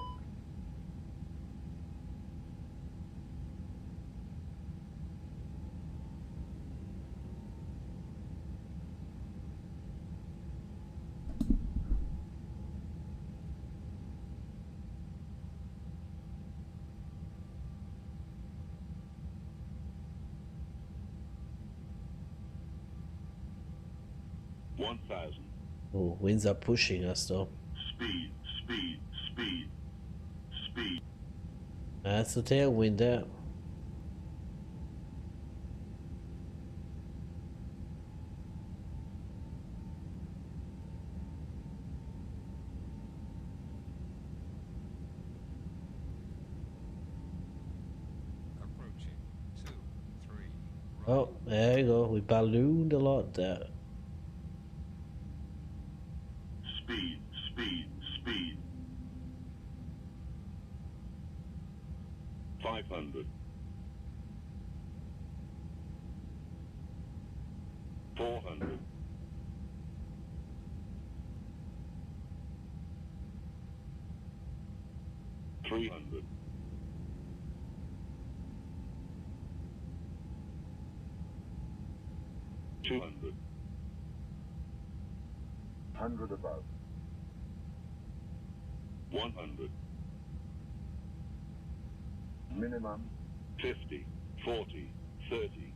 Oh, winds are pushing us though. Speed, speed, speed, speed. That's the tailwind there. Approaching. 2, 3. Oh, there you go. We ballooned a lot there. Speed, speed, speed. 500. 400. 300. 200. 100 above. 100. Minimum. 50, 40, 30,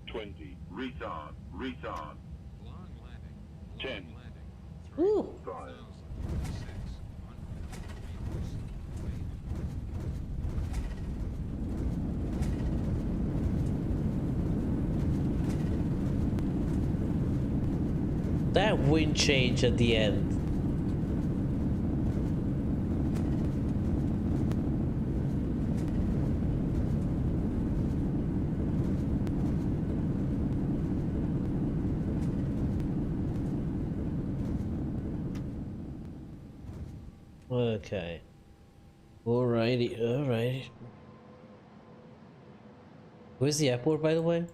20. Retard, retard. Long landing. 10. Landing. Woo! 5. 600 meters. That wind change at the end. Okay. Alrighty, alrighty. Where's the airport, by the way?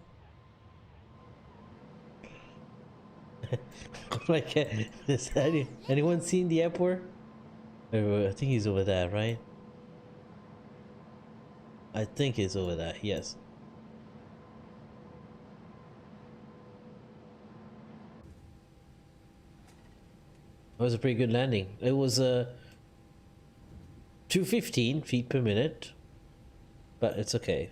Like, has anyone seen the airport? I think he's over there, right? I think he's over there, yes. That was a pretty good landing. It was 215 feet per minute, but it's okay.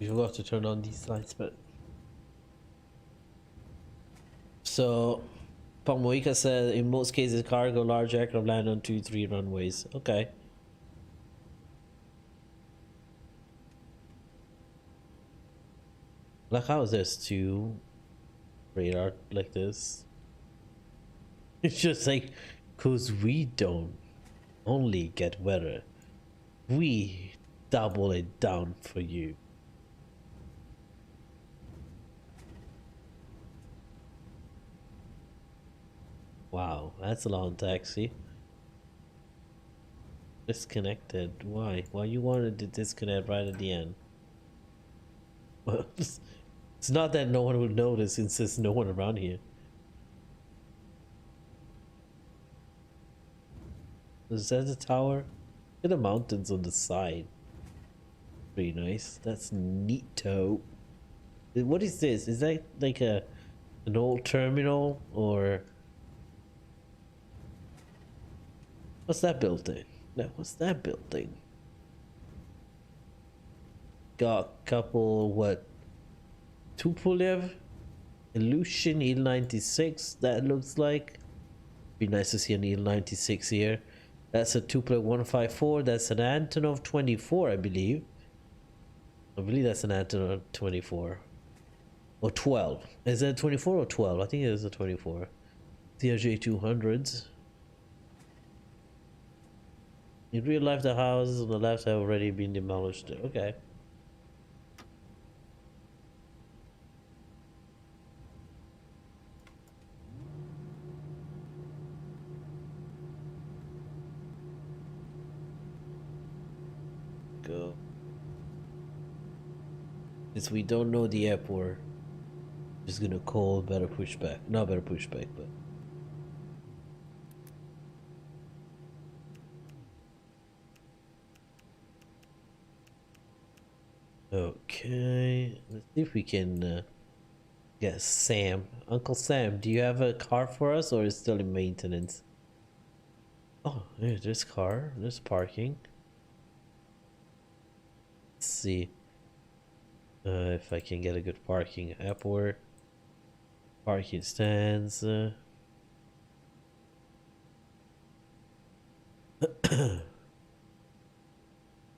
We forgot to turn on these lights, but so Pamoika said in most cases cargo large aircraft land on 2-3 runways. Okay. Like how is there's two radar like this? It's just like, cause we don't only get weather, we double it down for you. Wow, that's a long taxi. Disconnected. Why? Why you wanted to disconnect right at the end? Well, it's not that no one would notice since there's no one around here. Is that the tower? Look at the mountains on the side. Pretty nice. That's neato. What is this? Is that like an old terminal or what's that building? No, what's that building? Got a couple what? Tupolev, Illusion, Il-96. That looks like. Be nice to see an Il-96 here. That's a Tupolev 154. That's an Antonov 24, I believe. I believe that's an Antonov 24 or 12. Is that 24 or 12? I think it is a 24. CRJ 200s. In real life, the houses on the left have already been demolished. Okay. Go. Since we don't know the airport, just gonna call better pushback. Not better pushback, but. Okay, let's see if we can get Sam. Uncle Sam, do you have a car for us or is it still in maintenance? Oh, yeah, there's car, there's parking. Let's see if I can get a good parking airport. Parking stands.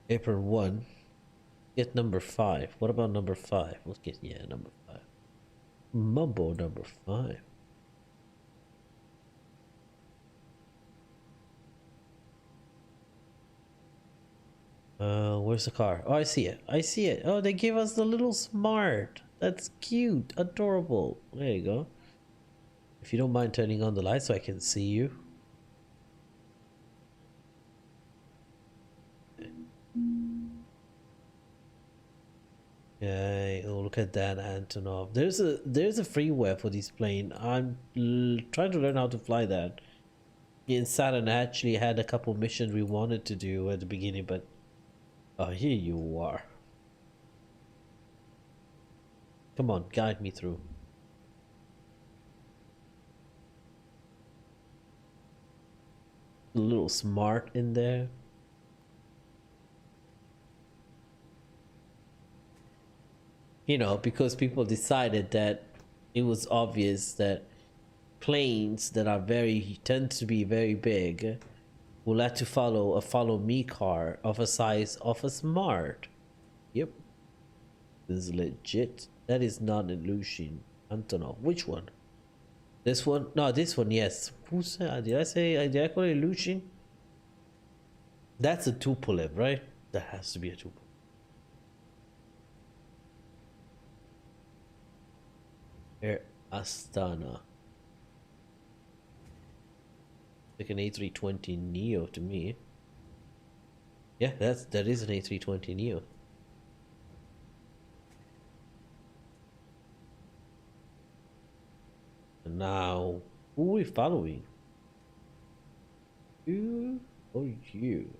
Apron 1. Get number 5. What about number 5? Let's get, yeah, number 5. Mumbo number 5. Where's the car? Oh, I see it. I see it. Oh, they gave us the little smart. That's cute. Adorable. There you go. If you don't mind turning on the light so I can see you. Okay. Oh, look at that Antonov. There's a freeware for this plane. I'm trying to learn how to fly that. Me and Saturn actually had a couple missions we wanted to do at the beginning, but oh, here you are. Come on, guide me through. A little smart in there. You know, because people decided that it was obvious that planes that are tend to be very big will have to follow a follow me car of a size of a smart. Yep. This is legit. That is not an illusion. Antonov. Which one? This one? No, this one, yes. Who said? Did I call it illusion? That's a Tupolev, right? That has to be a Tupolev. Air Astana. Like an A320Neo to me. Yeah, that is an A320Neo. And now, who are we following? You or you?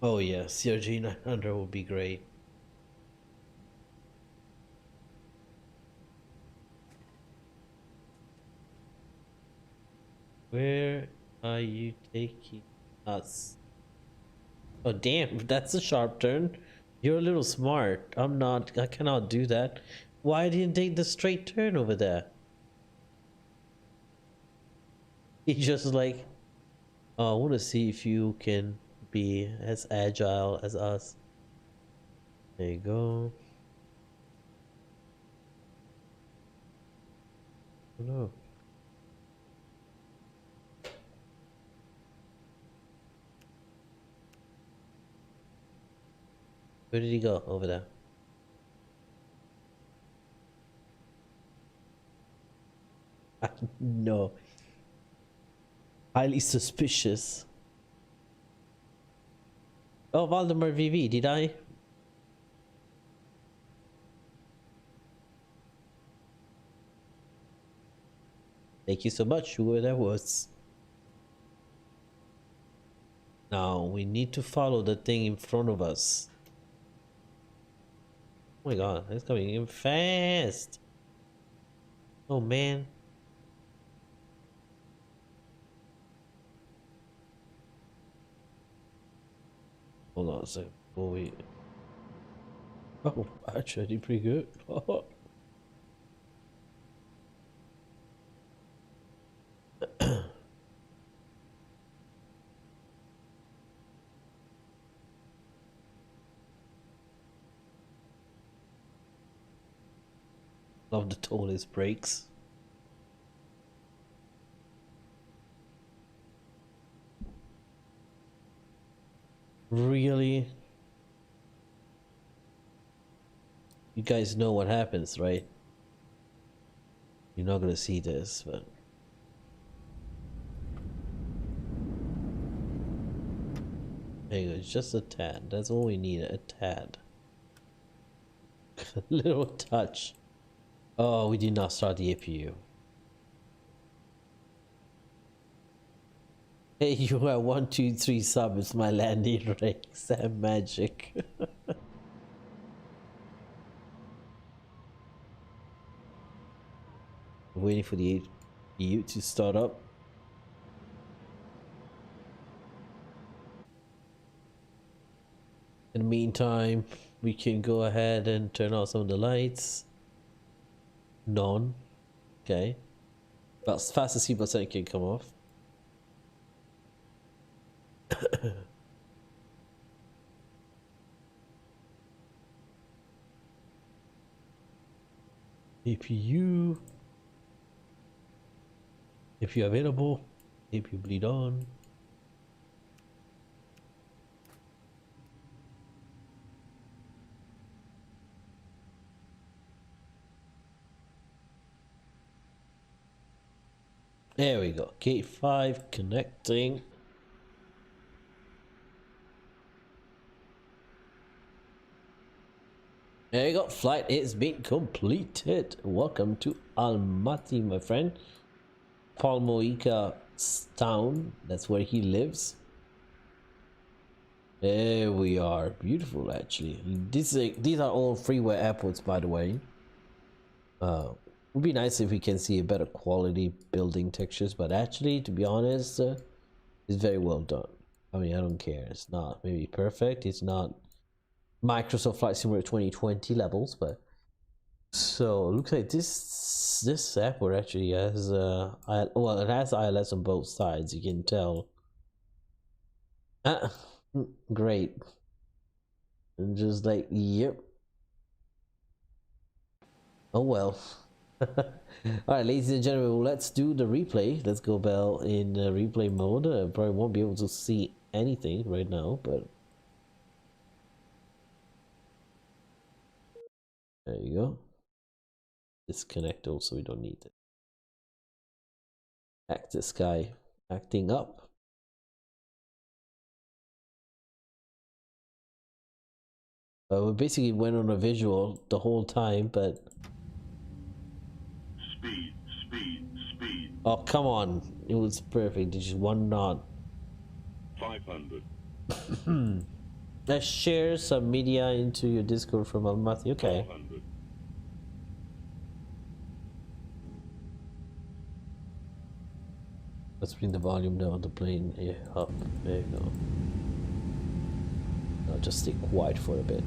Oh yeah, CRG 900 would be great. Where are you taking us? Oh damn, that's a sharp turn. You're a little smart. I'm not. I cannot do that. Why didn't you take the straight turn over there? He's just like, oh, I want to see if you can be as agile as us. There you go. Oh, no. Where did he go? Over there. No. Highly suspicious. Oh, Valdemar VV, did I? Thank you so much, whoever that was. Now, we need to follow the thing in front of us. Oh my god, it's coming in fast. Oh man. Hold on a second. Oh wait. Oh, actually I did pretty good. Love the ToLiss brakes. Really? You guys know what happens, right? You're not gonna see this, but there you go, it's just a tad. That's all we need, a tad. A little touch. Oh, we did not start the APU. Hey, you are 1, 2, 3 sub. It's my landing ring. Sam Magic. Waiting for the APU to start up. In the meantime, we can go ahead and turn off some of the lights. None. Okay. About as fast as C++ can come off. APU. APU available. APU bleed on. There we go. Gate 5 connecting. There you go. Flight is being completed. Welcome to Almaty, my friend. Palmoika's town. That's where he lives. There we are. Beautiful, actually. These are all freeware airports, by the way. Would be nice if we can see a better quality building textures, but actually, to be honest, it's very well done. I mean, I don't care. It's not maybe perfect. It's not Microsoft Flight Simulator 2020 levels, but so it looks like this airport actually has well, it has ILS on both sides. You can tell. Great. And just like, yep. Oh well. Alright, ladies and gentlemen, let's do the replay. Let's go Bell in replay mode. I probably won't be able to see anything right now, but there you go. Disconnect also, we don't need it. Act this guy acting up. We basically went on a visual the whole time, but Speed, speed, speed. oh come on, it was perfect. It's just 1 knot. 500. Let's share some media into your Discord from Almaty. Okay. 400. Let's bring the volume down the plane. Yeah, up. There you go. I'll just stay quiet for a bit.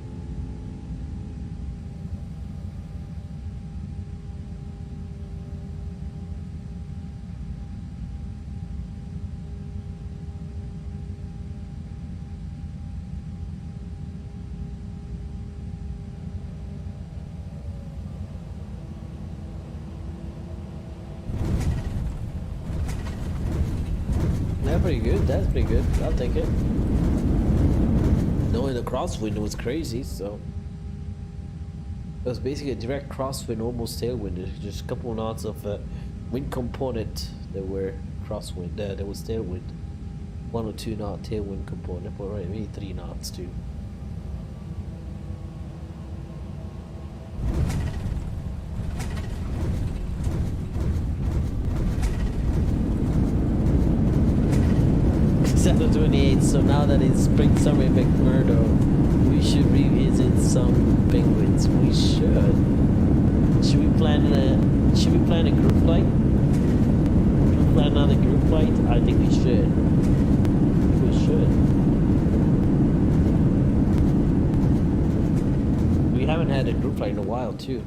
Yeah, pretty good. That's pretty good. I'll take it. Knowing the crosswind was crazy, so it was basically a direct crosswind, almost tailwind. There's just a couple of knots of wind component that were crosswind. There was tailwind, 1 or 2 knot tailwind component, but right, maybe 3 knots too. Chapter 28. So now that it's spring summer in McMurdo, we should revisit some penguins. We should. Should we plan a group flight? Should we plan another group flight? I think we should. We should. We haven't had a group flight in a while too.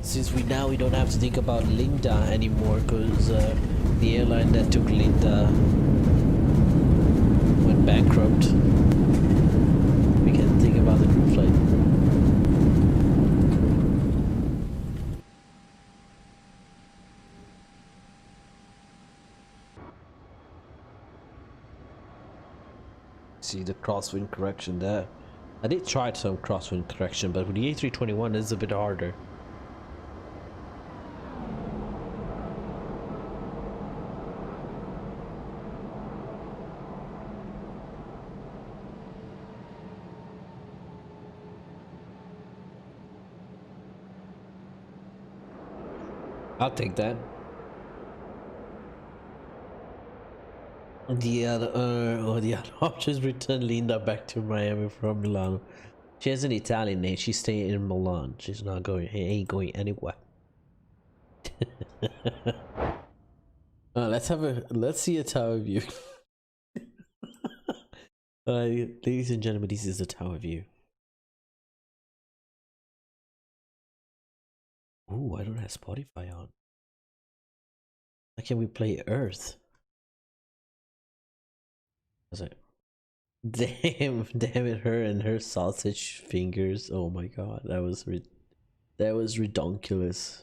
Since we don't have to think about Linda anymore, because the airline that took Linda went bankrupt, we can think about the group flight. See the crosswind correction there. I did try some crosswind correction, but with the A321 it's a bit harder. I'll take that. The other options return Linda back to Miami from Milan. She has an Italian name. She's staying in Milan. She's not going. Ain't going anywhere. Let's see a tower view. Ladies and gentlemen, this is a tower view. Ooh, I don't have Spotify on. How can we play Earth? I was like, damn it, her and her sausage fingers. Oh my god, that was redonkulous.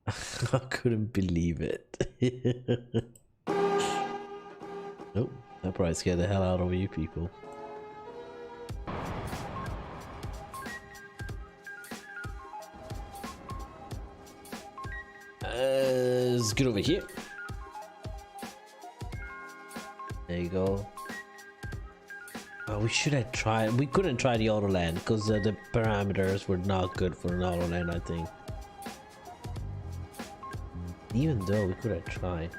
I couldn't believe it. Nope, that probably scared the hell out of you people. Let's get over here. There you go. We should have tried. We couldn't try the auto land because the parameters were not good for an auto land, I think. Even though we could have tried.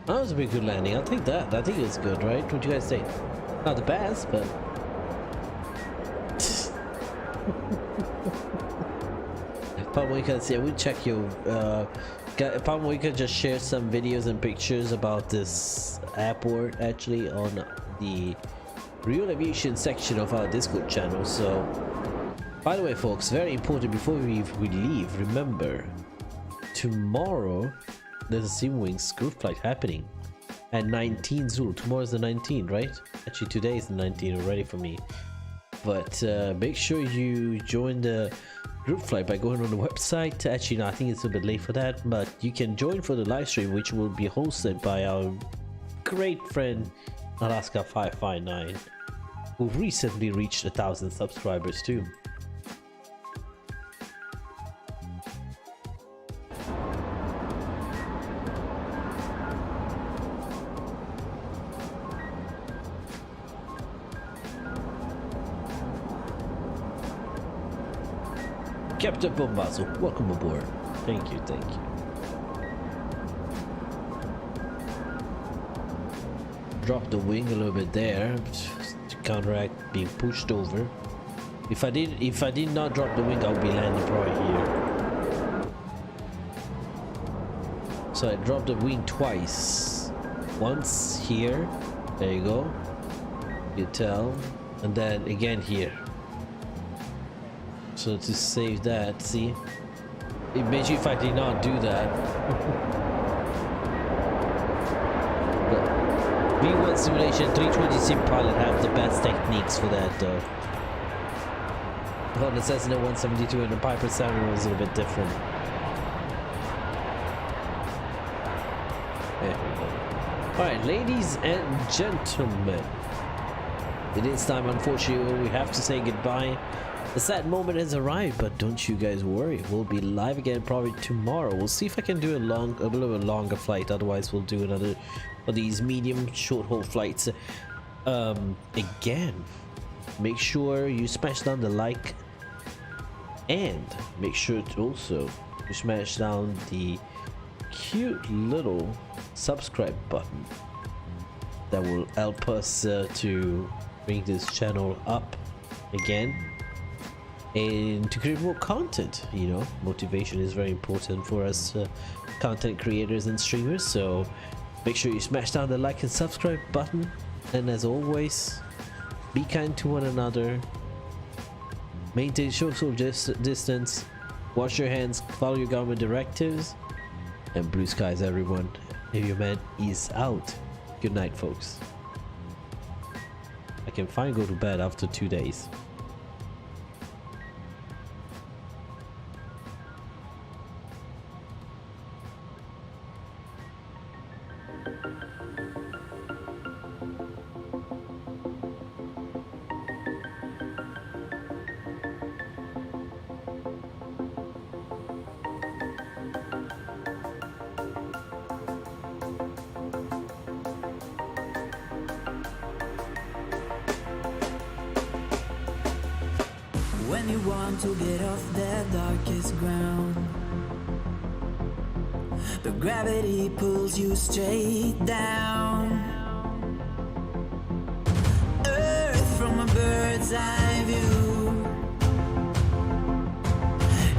That was a pretty good landing. I'll take that. I think it's good, right? What do you guys think? Not the best, but probably can say we check your probably we could just share some videos and pictures about this airport actually on the Real Aviation section of our Discord channel. So by the way folks, very important before we leave, remember tomorrow there's a Simwings group flight happening. at 19 Zulu. Tomorrow's the 19th, right? Actually, today is the 19th already for me. But make sure you join the group flight by going on the website. Actually, no, I think it's a bit late for that, but you can join for the live stream, which will be hosted by our great friend Alaska 559, who recently reached 1,000 subscribers too. Captain Bombazo, welcome aboard. Thank you, thank you. Drop the wing a little bit there to counteract being pushed over. If I did not drop the wing, I would be landing probably here. So I dropped the wing twice. Once here, there you go. You tell, and then again here. So to save that, see, imagine if I did not do that. V1 simulation 320 sim pilot have the best techniques for that though. On the Cessna 172 and the Piper 7 was a little bit different. There we go. Alright, ladies and gentlemen, it is time, unfortunately, we have to say goodbye. The sad moment has arrived, but don't you guys worry. We'll be live again probably tomorrow. We'll see if I can do a little bit longer flight. Otherwise, we'll do another of these medium short haul flights. Again, make sure you smash down the like, and make sure to also smash down the cute little subscribe button. That will help us to bring this channel up again. And to create more content, you know, motivation is very important for us content creators and streamers. So make sure you smash down the like and subscribe button, and as always, be kind to one another, maintain social distance, wash your hands, follow your government directives, and blue skies everyone. Your man is out. Good night, folks. I can finally go to bed after 2 days. When you want to get off the darkest ground, but gravity pulls you straight down. Earth from a bird's eye view.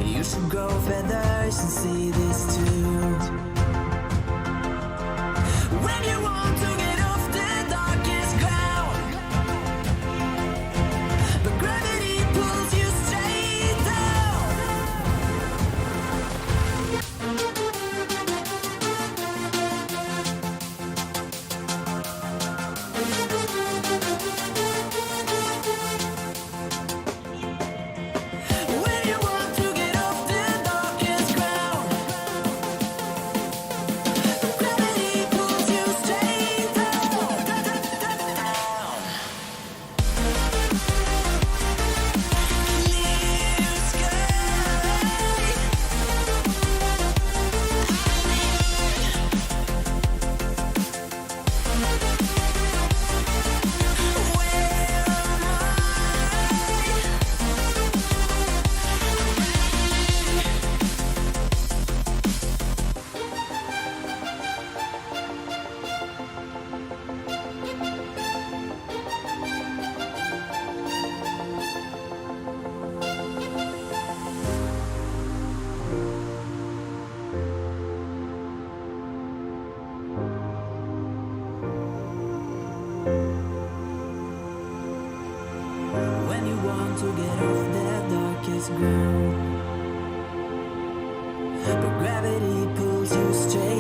You should grow feathers and see this too. When you want to get off the darkest ground, but gravity pulls you straight down. When you want to get off the darkest ground, but gravity pulls you straight down. Clear sky. When you want to get off the darkest ground, but gravity pulls you straight